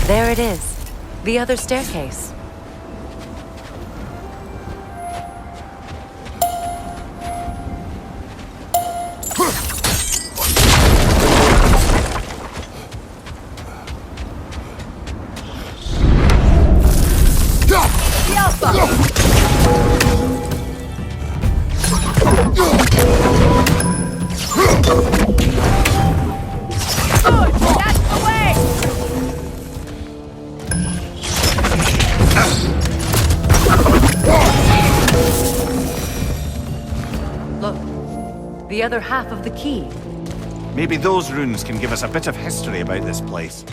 There it is. The other staircase. The other half of the key. Maybe those runes can give us a bit of history about this place.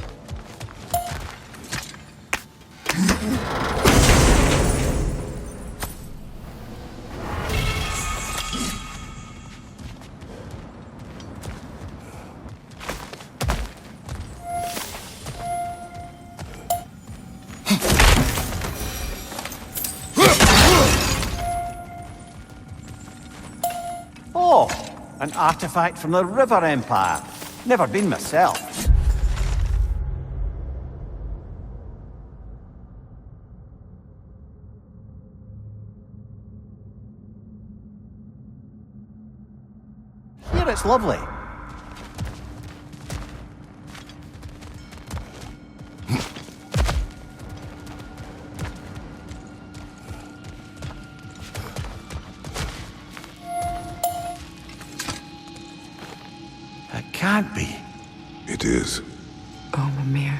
Oh, an artifact from the River Empire. Never been myself. Here it's lovely. That can't be. It is. Oh, Mimir.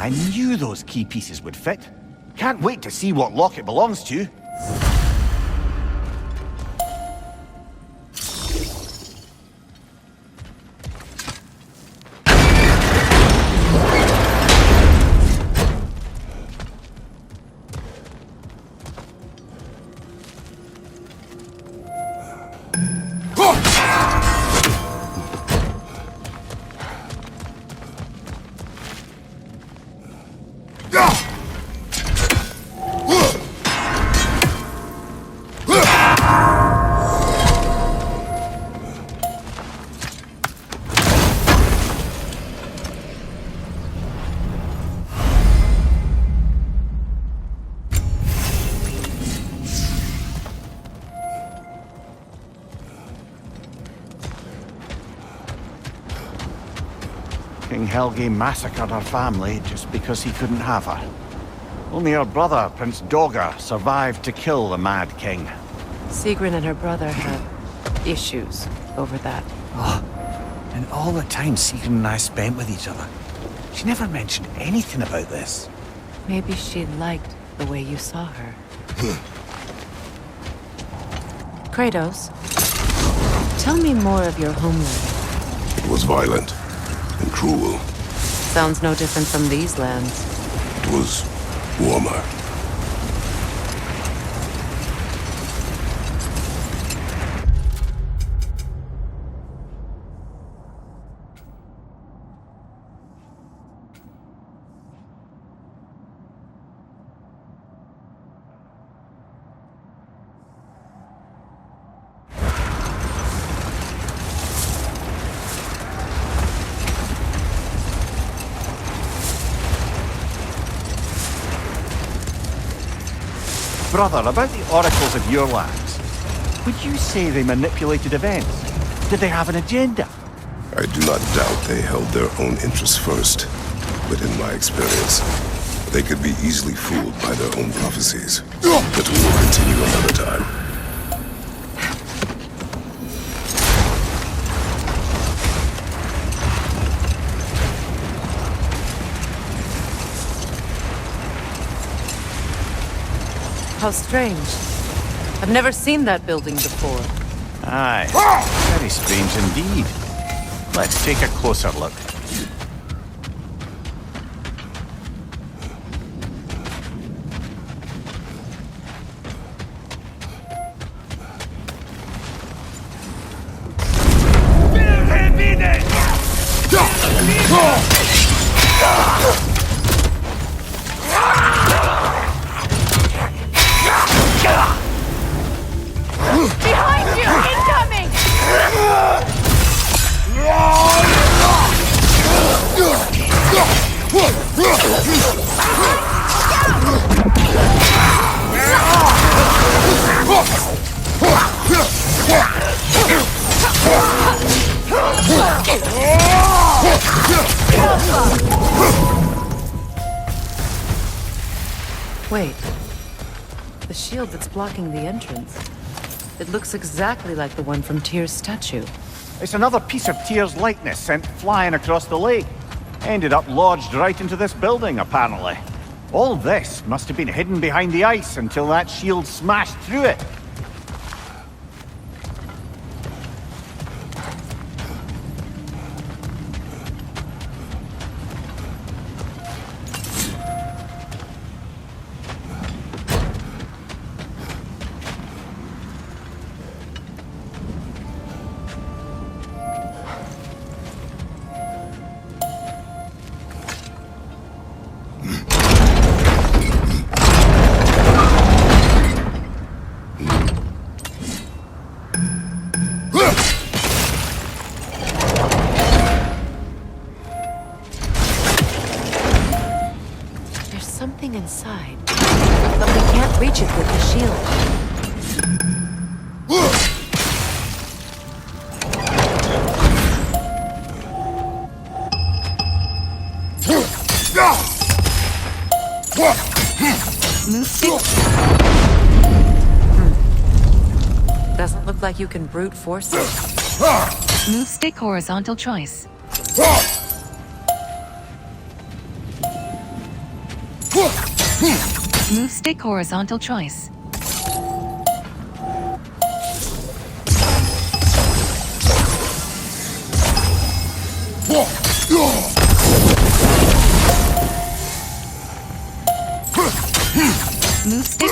I knew those key pieces would fit. Can't wait to see what lock it belongs to. King Helge massacred her family just because he couldn't have her. Only her brother, Prince Dogger, survived to kill the Mad King. Sigrun and her brother had issues over that. Oh, and all the time Sigrun and I spent with each other. She never mentioned anything about this. Maybe she liked the way you saw her. Kratos, tell me more of your homeland. It was violent and cruel. Sounds no different from these lands. It was warmer. Brother, about the oracles of your lands, would you say they manipulated events? Did they have an agenda? I do not doubt they held their own interests first, but in my experience, they could be easily fooled by their own prophecies. But we will continue another time. How strange. I've never seen that building before. Aye, very strange indeed. Let's take a closer look. Behind you! Incoming! Wait. The shield that's blocking the entrance. It looks exactly like the one from Tyr's statue. It's another piece of Tyr's likeness sent flying across the lake. Ended up lodged right into this building, apparently. All this must have been hidden behind the ice until that shield smashed through it. something inside, but we can't reach it with the shield. Doesn't look like you can brute force it. Move stick horizontal choice. Move stick horizontal choice. Move stick.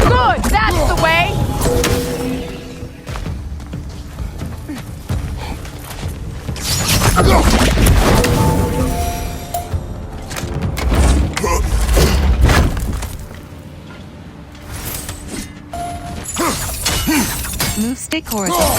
Good, that's the way! Move stick horizontal.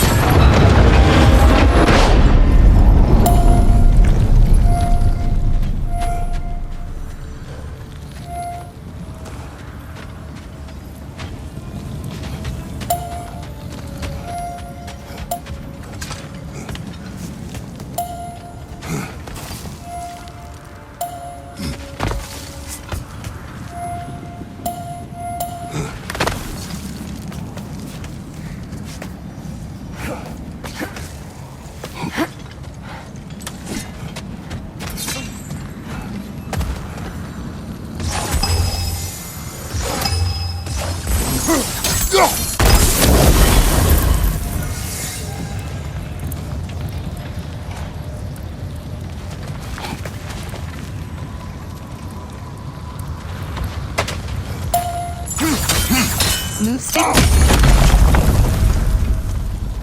Move stick.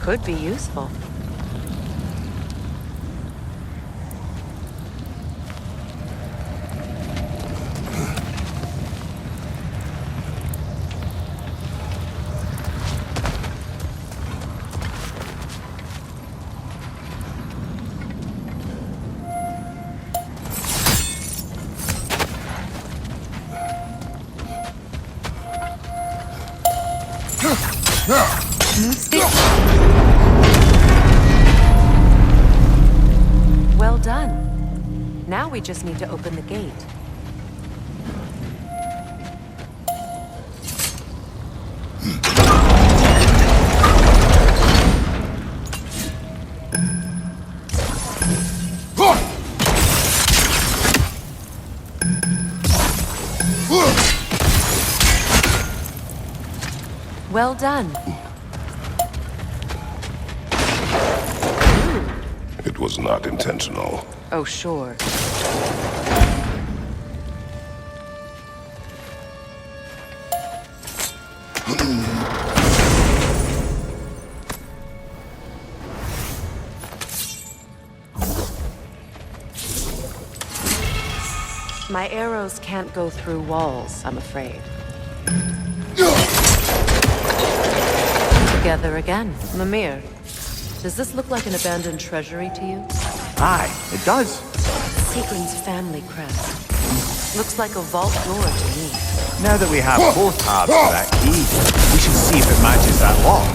Could be useful. Move stick. Well done. Now we just need to open the gate. Well done. It was not intentional. Oh, sure. My arrows can't go through walls, I'm afraid. Together again. Mimir, does this look like an abandoned treasury to you? Aye, it does. Sieglin's family crest. Looks like a vault door to me. Now that we have both halves of that key, we should see if it matches that lock.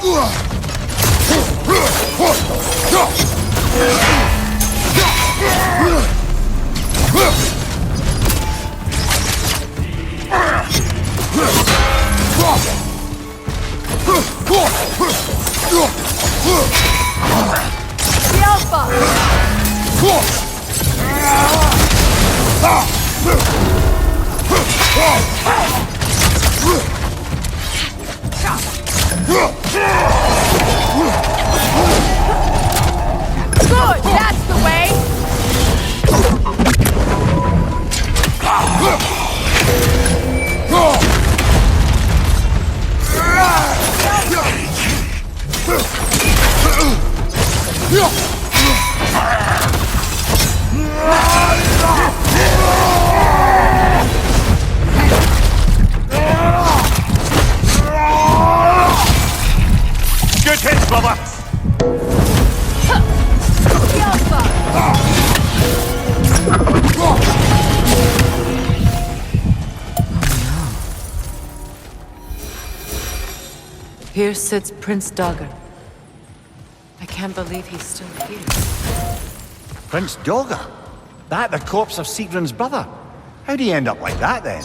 The Alpha! Good! That's the way! Good hit, brother! The Alpha! Here sits Prince Dogger. I can't believe he's still here. Prince Dogger? That the corpse of Sigrun's brother? How'd he end up like that, then?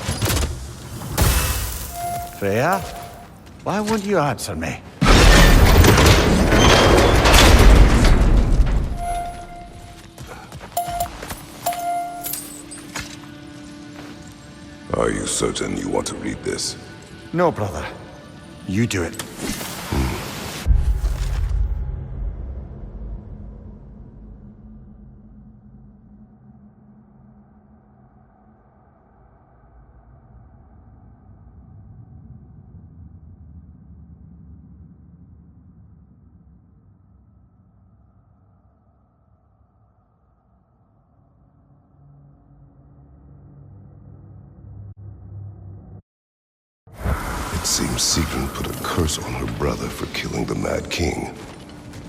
Freya? Why won't you answer me? Are you certain you want to read this? No, brother. You do it. It seems Sigrun put a curse on her brother for killing the Mad King.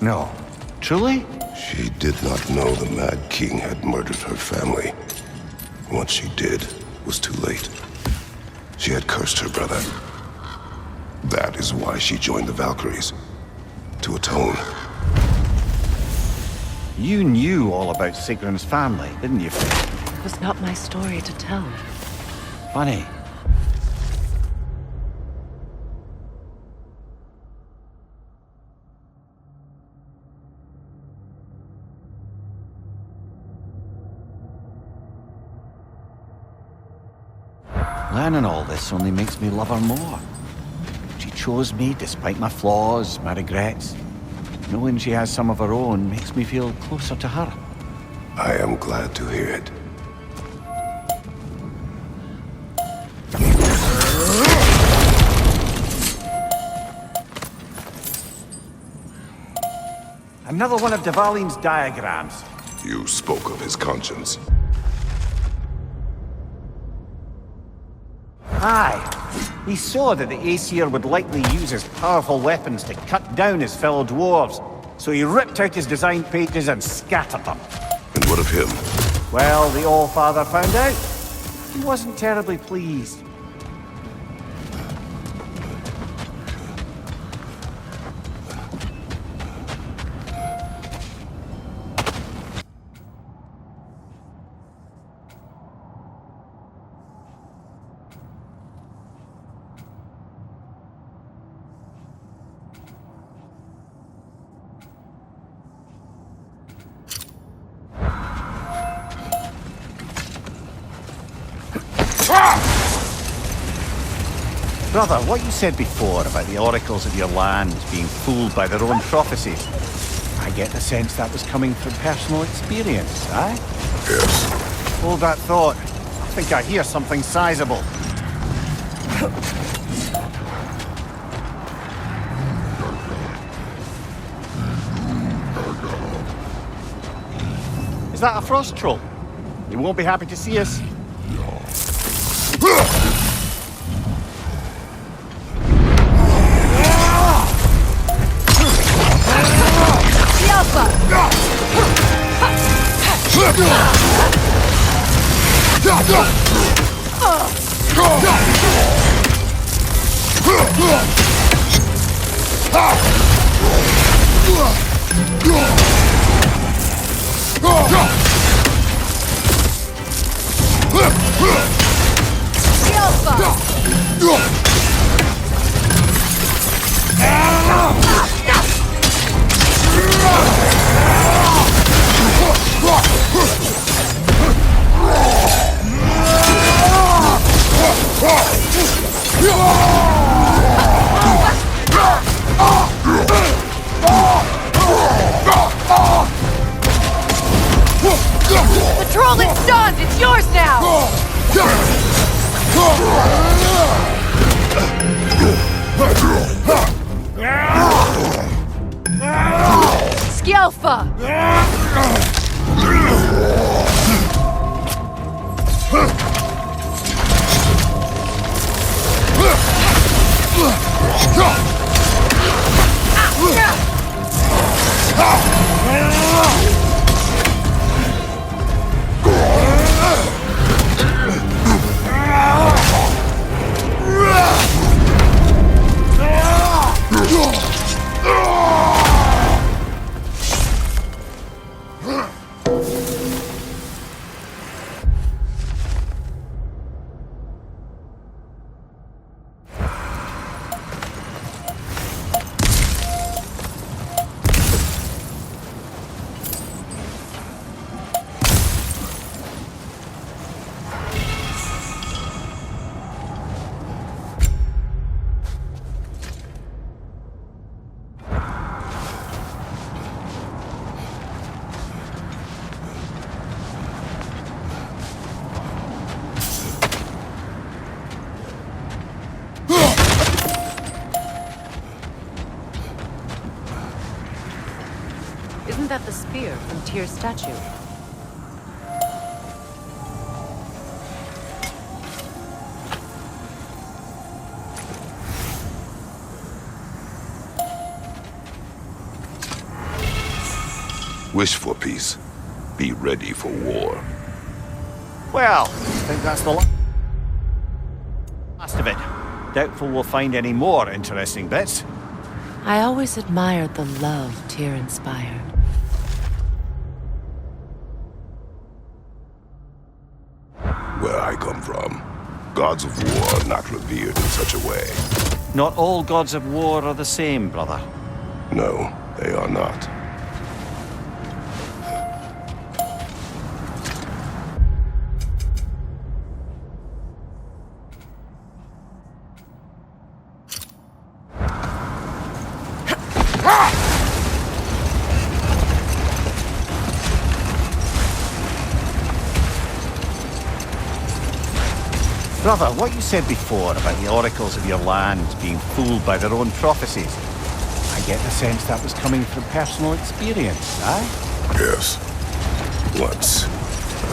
No. Truly? She did not know the Mad King had murdered her family. What she did was too late. She had cursed her brother. That is why she joined the Valkyries. To atone. You knew all about Sigrun's family, didn't you, Freya? It was not my story to tell. Funny. Learning all this only makes me love her more. She chose me despite my flaws, my regrets. Knowing she has some of her own makes me feel closer to her. I am glad to hear it. Another one of Dvalin's diagrams. You spoke of his conscience. Aye. He saw that the Aesir would likely use his powerful weapons to cut down his fellow dwarves, so he ripped out his design pages and scattered them. And what of him? Well, the All-Father found out. He wasn't terribly pleased. Brother, what you said before about the oracles of your land being fooled by their own prophecies, I get the sense that was coming from personal experience, aye? Yes. Hold that thought. I think I hear something sizable. Is that a frost troll? You won't be happy to see us. The troll is stunned! It's yours now! Skjelfa! Isn't that the spear from Tyr's statue? Wish for peace. Be ready for war. Well, I think that's the last of it. Doubtful we'll find any more interesting bits. I always admired the love Tyr inspired. Where I come from, gods of war are not revered in such a way. Not all gods of war are the same, brother. No, they are not. Brother, what you said before about the oracles of your land being fooled by their own prophecies, I get the sense that was coming from personal experience, aye? Yes. Once,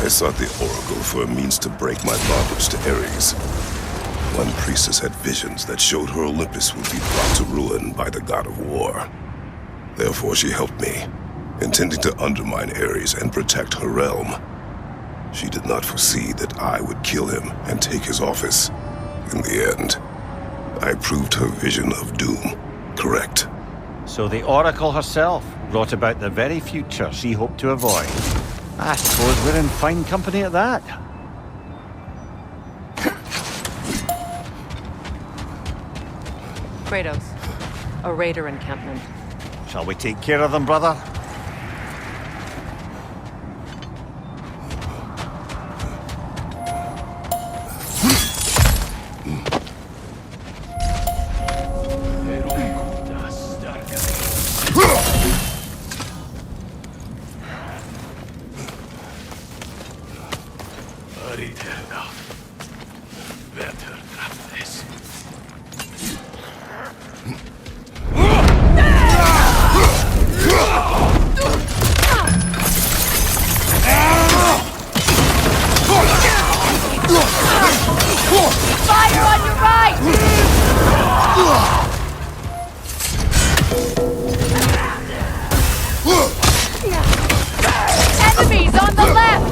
I sought the oracle for a means to break my bondage to Ares. One priestess had visions that showed her Olympus would be brought to ruin by the god of war. Therefore she helped me, intending to undermine Ares and protect her realm. She did not foresee that I would kill him and take his office. In the end, I proved her vision of doom correct. So the Oracle herself brought about the very future she hoped to avoid. I suppose we're in fine company at that. Kratos, a raider encampment. Shall we take care of them, brother? Fire on your right! Enemies on the left!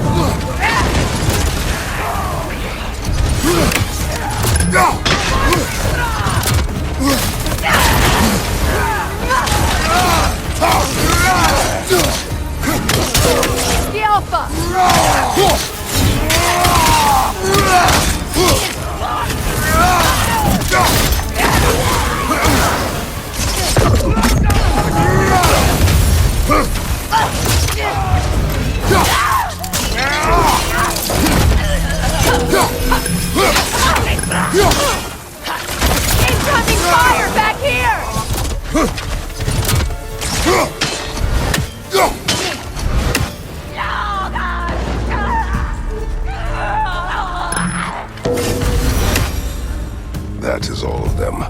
That is all of them.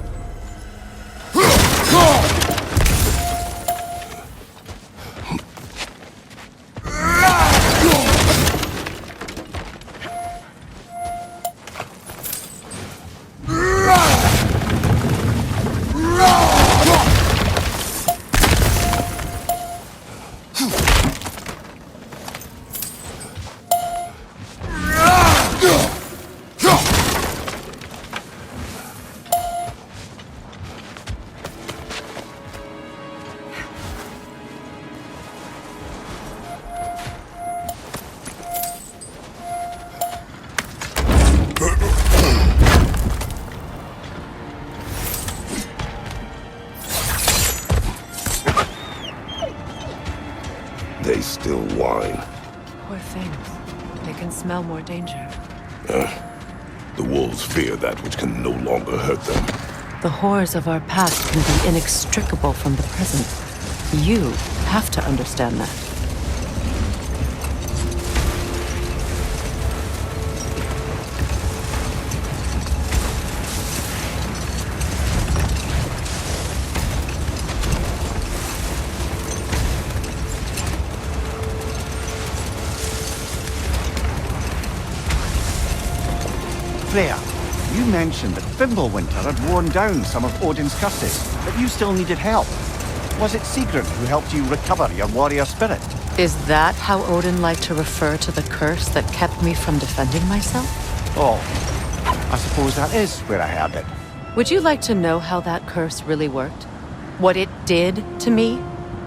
They still whine. Poor things. They can smell more danger. The wolves fear that which can no longer hurt them. The horrors of our past can be inextricable from the present. You have to understand that. Freya, you mentioned that Fimbulwinter had worn down some of Odin's curses, but you still needed help. Was it Sigrun who helped you recover your warrior spirit? Is that how Odin liked to refer to the curse that kept me from defending myself? Oh, I suppose that is where I heard it. Would you like to know how that curse really worked? What it did to me?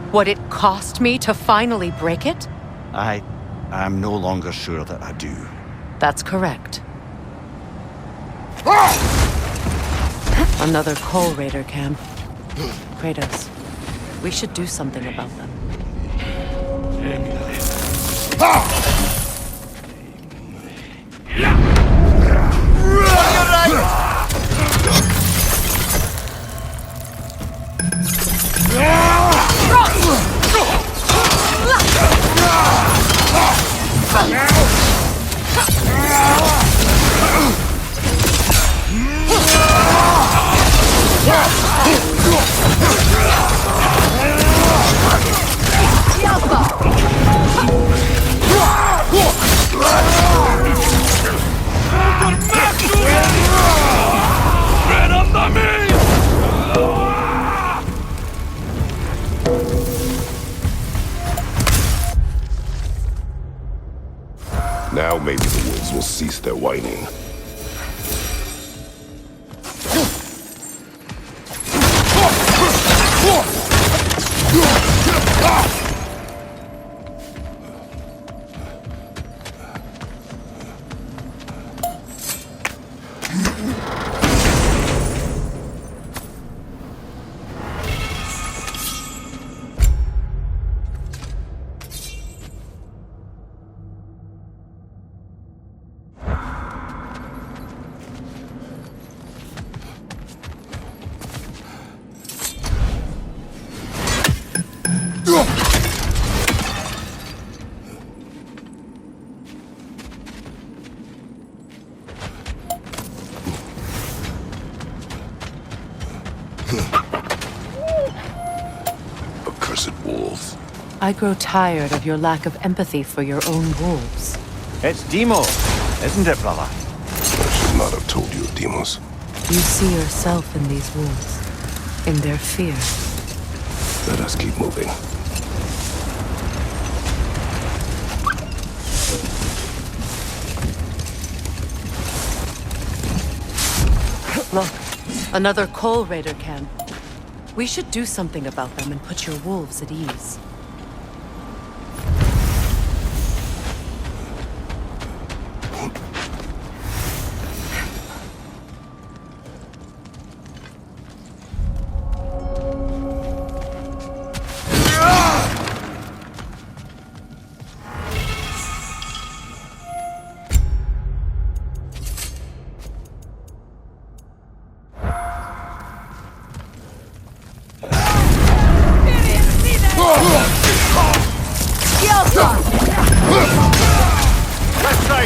What it cost me to finally break it? I'm no longer sure that I do. That's correct. Another Coal Raider camp. Kratos, we should do something about them. Now maybe the wolves will cease their whining. Accursed wolves. I grow tired of your lack of empathy for your own wolves. It's Demo, isn't it, brother? I should not have told you of Demos. You see yourself in these wolves, in their fear. Let us keep moving. Look, another Coal Raider camp. We should do something about them and put your wolves at ease.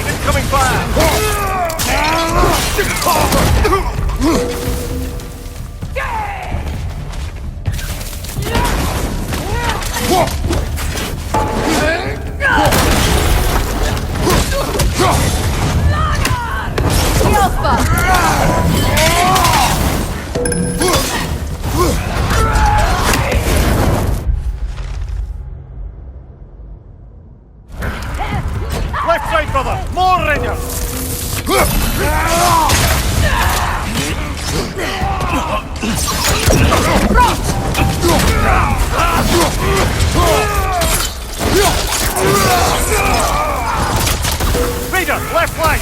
sight! Incoming fire! Left side, brother! More Rangers! Raider, left flank!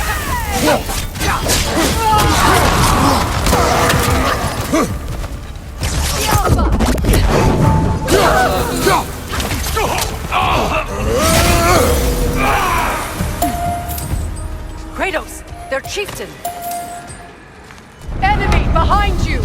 Kratos, their chieftain! Enemy behind you!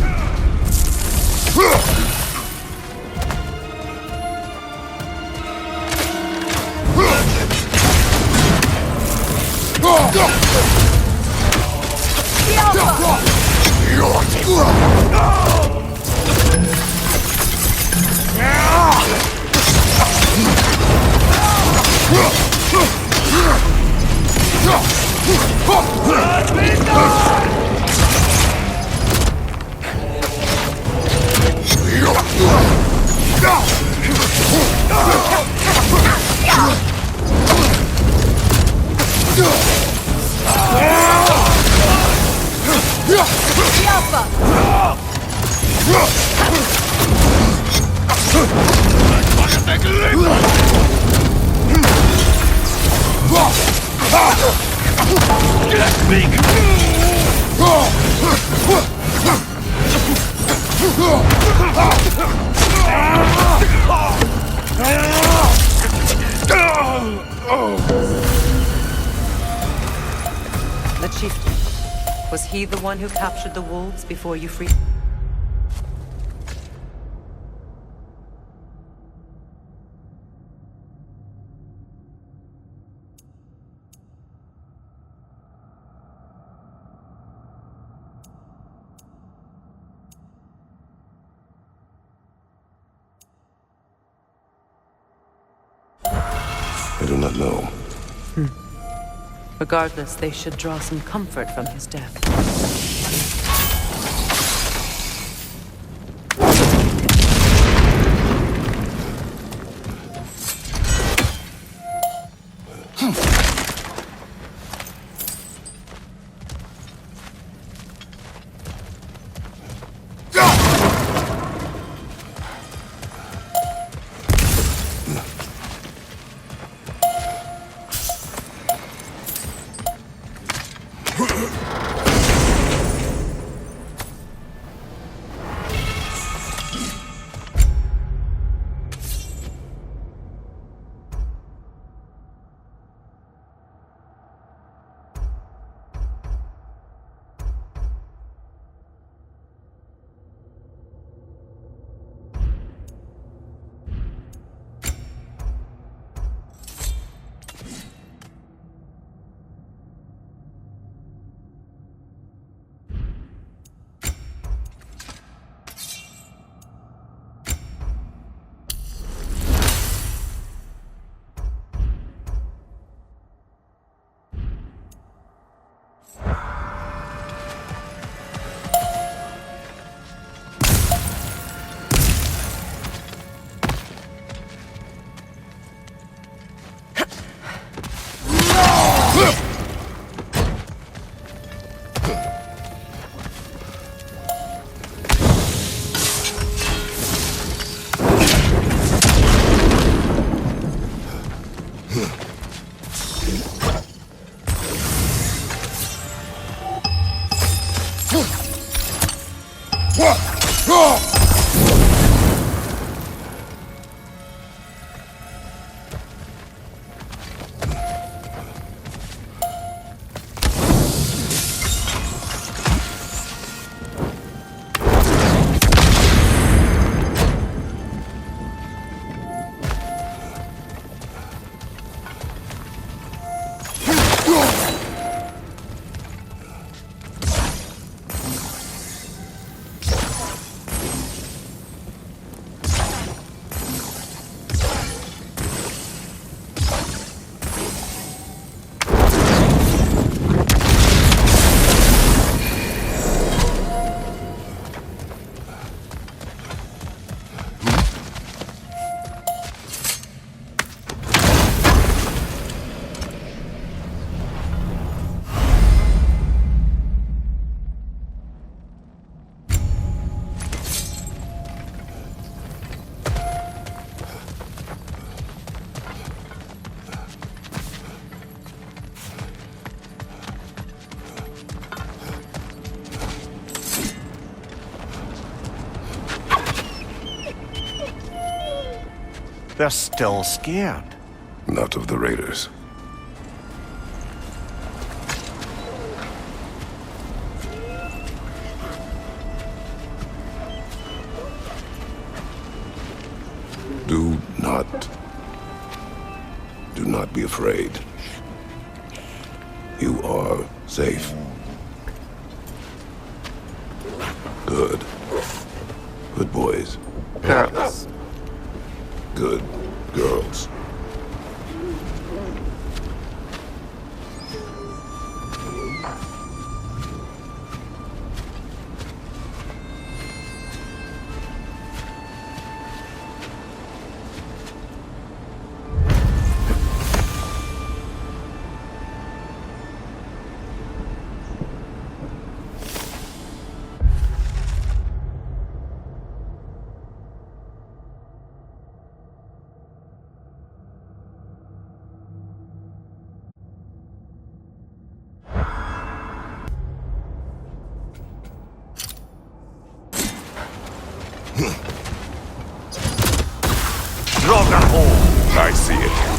The chieftain. Was he the one who captured the wolves before you freed? I do not know. Regardless, they should draw some comfort from his death. They're still scared. Not of the raiders. Do not be afraid. You are safe. Good. Good boys. Girls. Good girls. Ragnarok! I see it.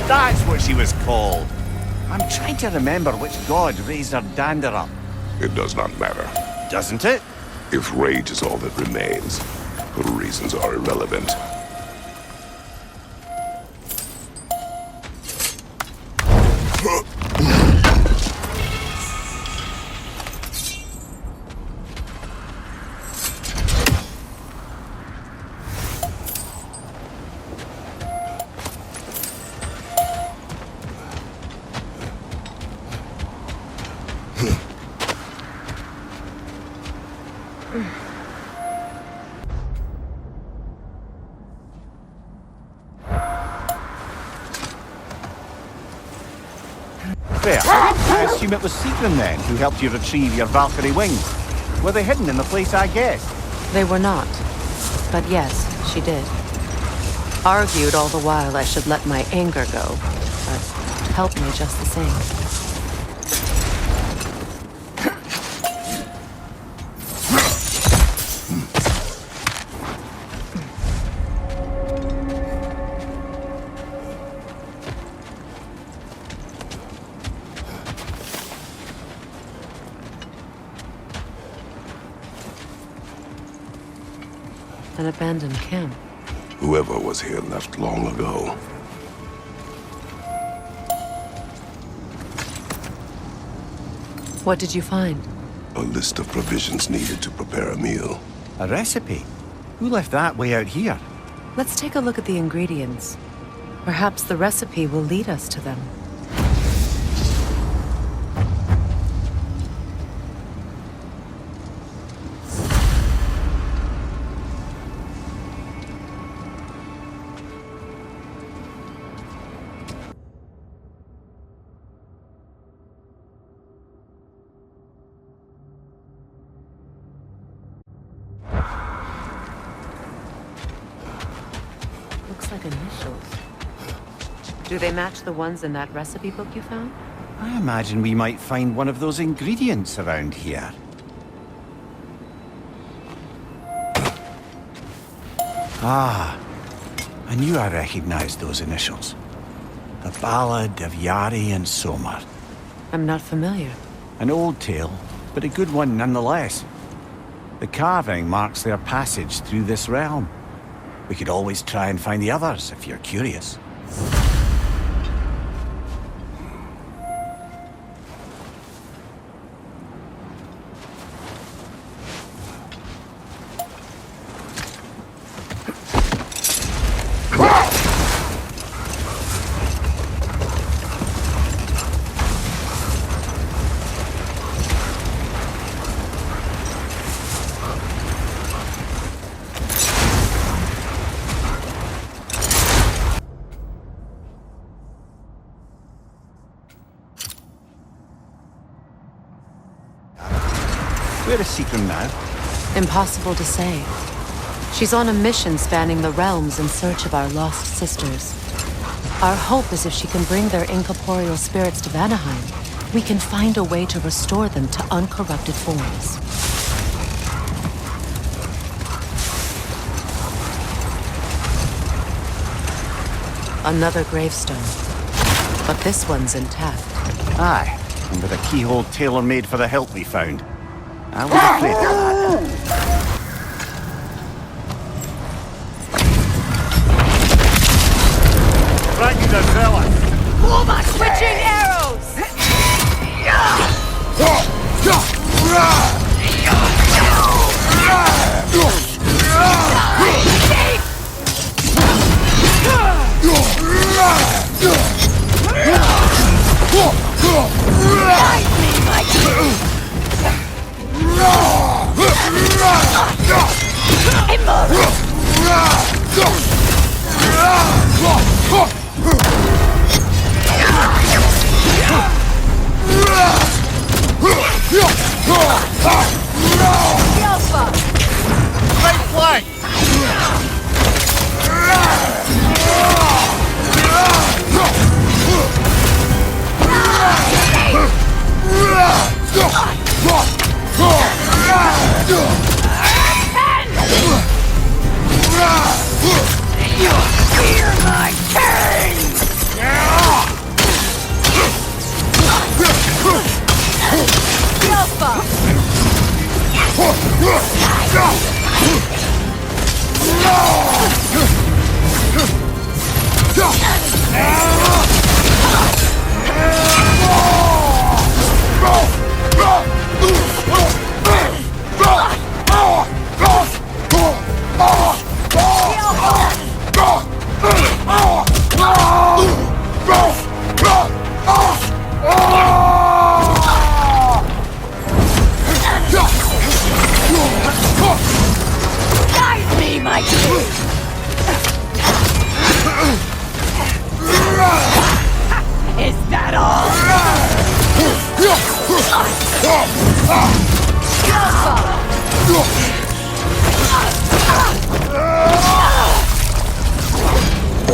That's what she was called. I'm trying to remember which god raised her dander up. It does not matter. Doesn't it? If rage is all that remains, the reasons are irrelevant. There. I assume it was Sigrun then who helped you retrieve your Valkyrie wings. Were they hidden in the place I guessed? They were not. But yes, she did. Argued all the while I should let my anger go, but helped me just the same. An abandoned camp. Whoever was here left long ago. What did you find? A list of provisions needed to prepare a meal. A recipe? Who left that way out here? Let's take a look at the ingredients. Perhaps the recipe will lead us to them. Do they match the ones in that recipe book you found? I imagine we might find one of those ingredients around here. Ah, I knew I recognized those initials. The Ballad of Yari and Somar. I'm not familiar. An old tale, but a good one nonetheless. The carving marks their passage through this realm. We could always try and find the others if you're curious. Where is Seacrum now? Impossible to say. She's on a mission spanning the realms in search of our lost sisters. Our hope is if she can bring their incorporeal spirits to Vanaheim, we can find a way to restore them to uncorrupted forms. Another gravestone. But this one's intact. Aye, and with a keyhole tailor-made for the help we found. I would have played that. Puma switching arrows!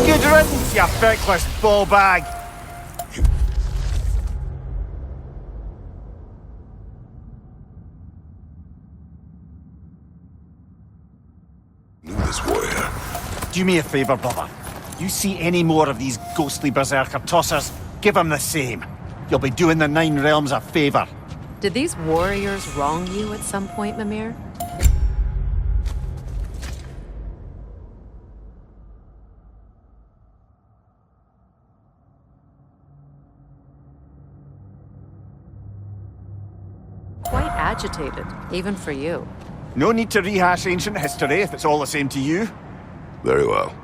Good riddance, you feckless ball bag! Knew this warrior. Do me a favor, brother. You see any more of these ghostly berserker tossers, give them the same. You'll be doing the Nine Realms a favor. Did these warriors wrong you at some point, Mimir? Quite agitated, even for you. No need to rehash ancient history if it's all the same to you. Very well.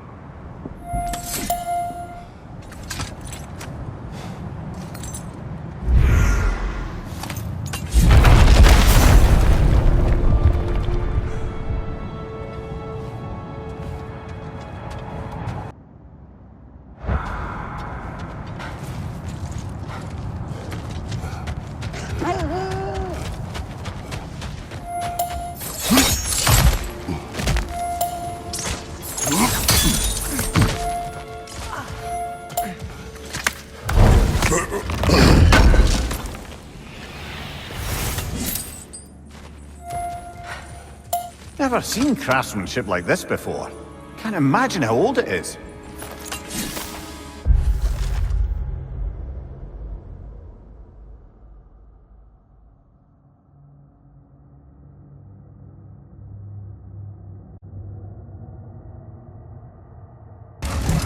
Never seen craftsmanship like this before. Can't imagine how old it is.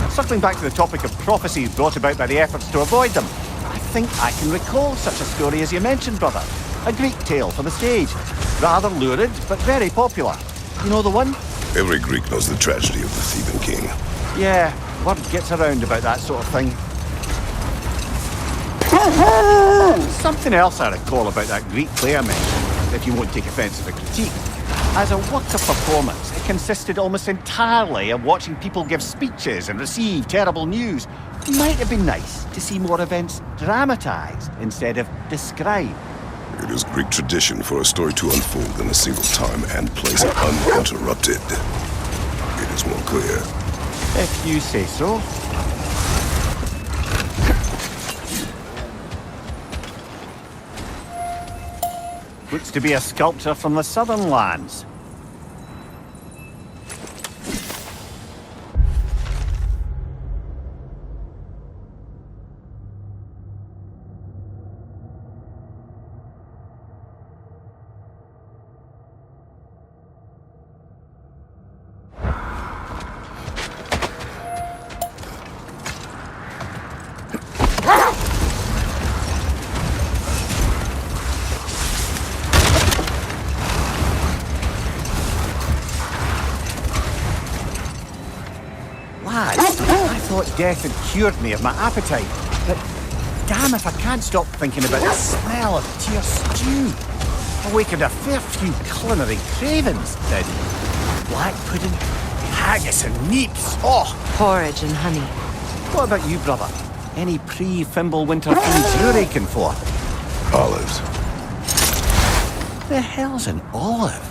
Circling back to the topic of prophecies brought about by the efforts to avoid them, I think I can recall such a story as you mentioned, brother. A Greek tale for the stage. Rather lurid, but very popular. You know the one? Every Greek knows the tragedy of the Theban king. Yeah, word gets around about that sort of thing. Something else I recall about that Greek play I mentioned, if you won't take offence at the critique. As a work of performance, it consisted almost entirely of watching people give speeches and receive terrible news. Might have been nice to see more events dramatised instead of described. It is Greek tradition for a story to unfold in a single time and place uninterrupted. It is more clear. If you say so. Looks to be a sculpture from the southern lands. I thought death had cured me of my appetite, but damn if I can't stop thinking about the smell of tear stew. Awakened a fair few culinary cravings, did. Black pudding, haggis and neeps, oh! Porridge and honey. What about you, brother? Any pre-Fimble winter foods you're aching for? Olives. The hell's an olive?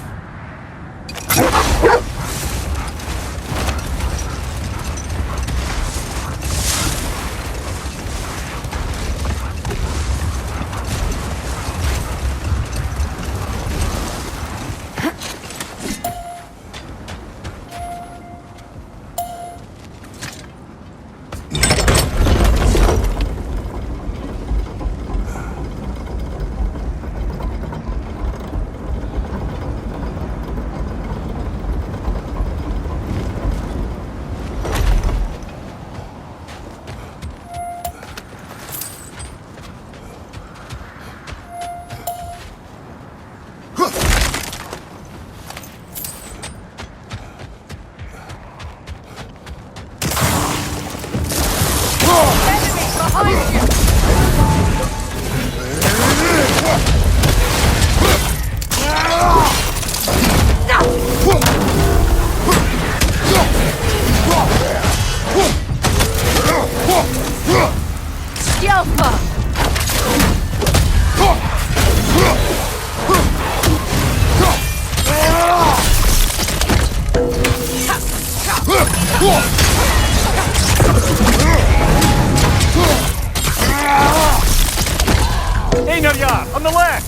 On the left!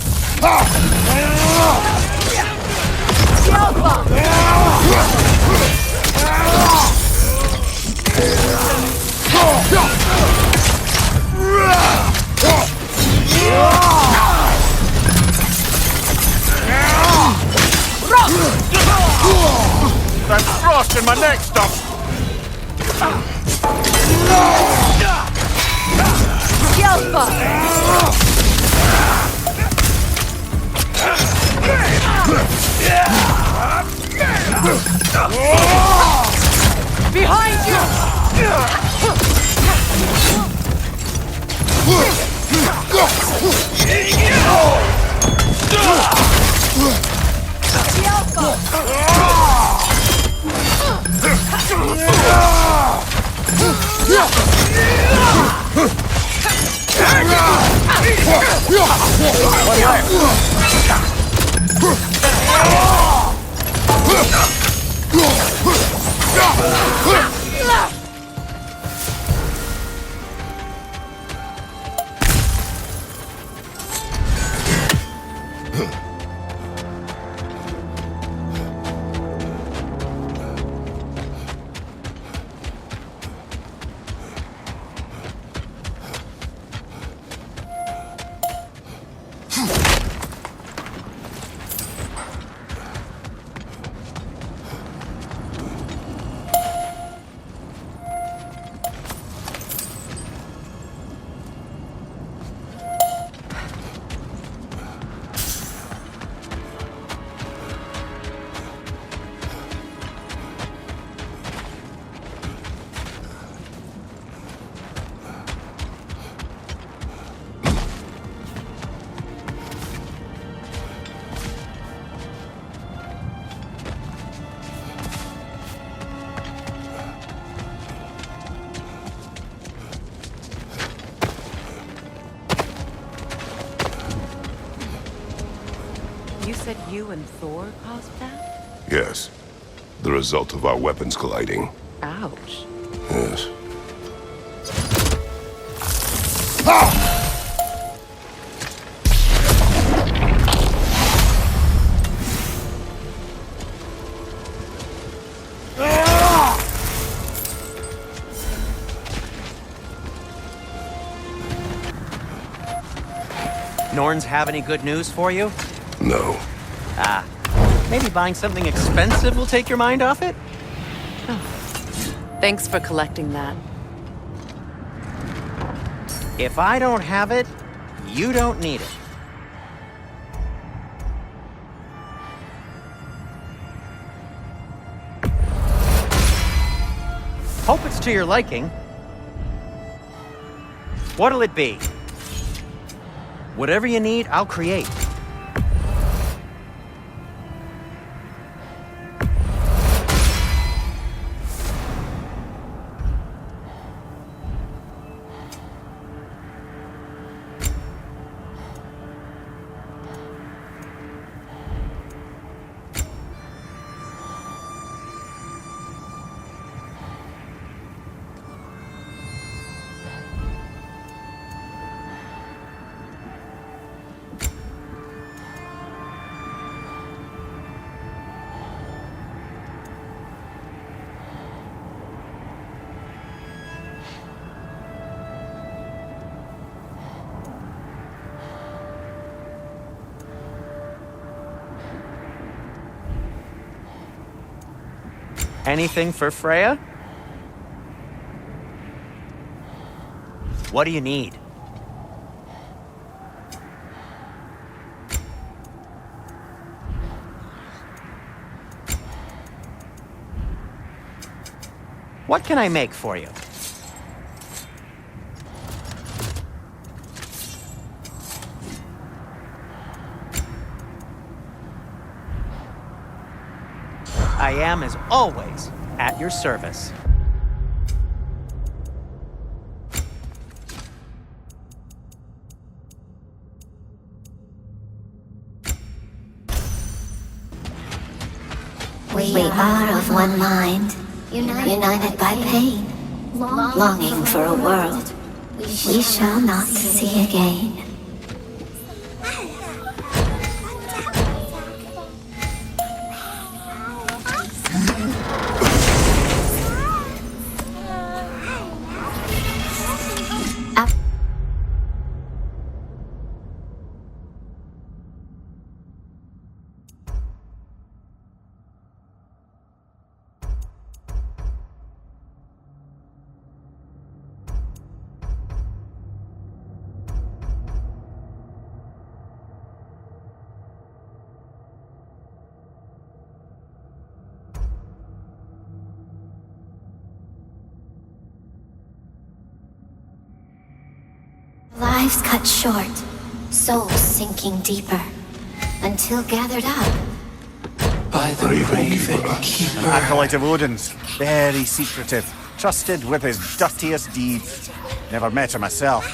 I'm frost in my neck stuff! Behind you! You said you and Thor caused that? Yes. The result of our weapons colliding. Ouch. Yes. Norns have any good news for you? No. Ah, maybe buying something expensive will take your mind off it? Thanks for collecting that. If I don't have it, you don't need it. Hope it's to your liking. What'll it be? Whatever you need, I'll create. Anything for Freya? What do you need? What can I make for you? I am, as always, at your service. We are of one mind, united by pain, longing for a world we shall not see again. Lives cut short, souls sinking deeper, until gathered up by the Raven Keeper. Acolyte of Odin's, very secretive, trusted with his dirtiest deeds. Never met her myself,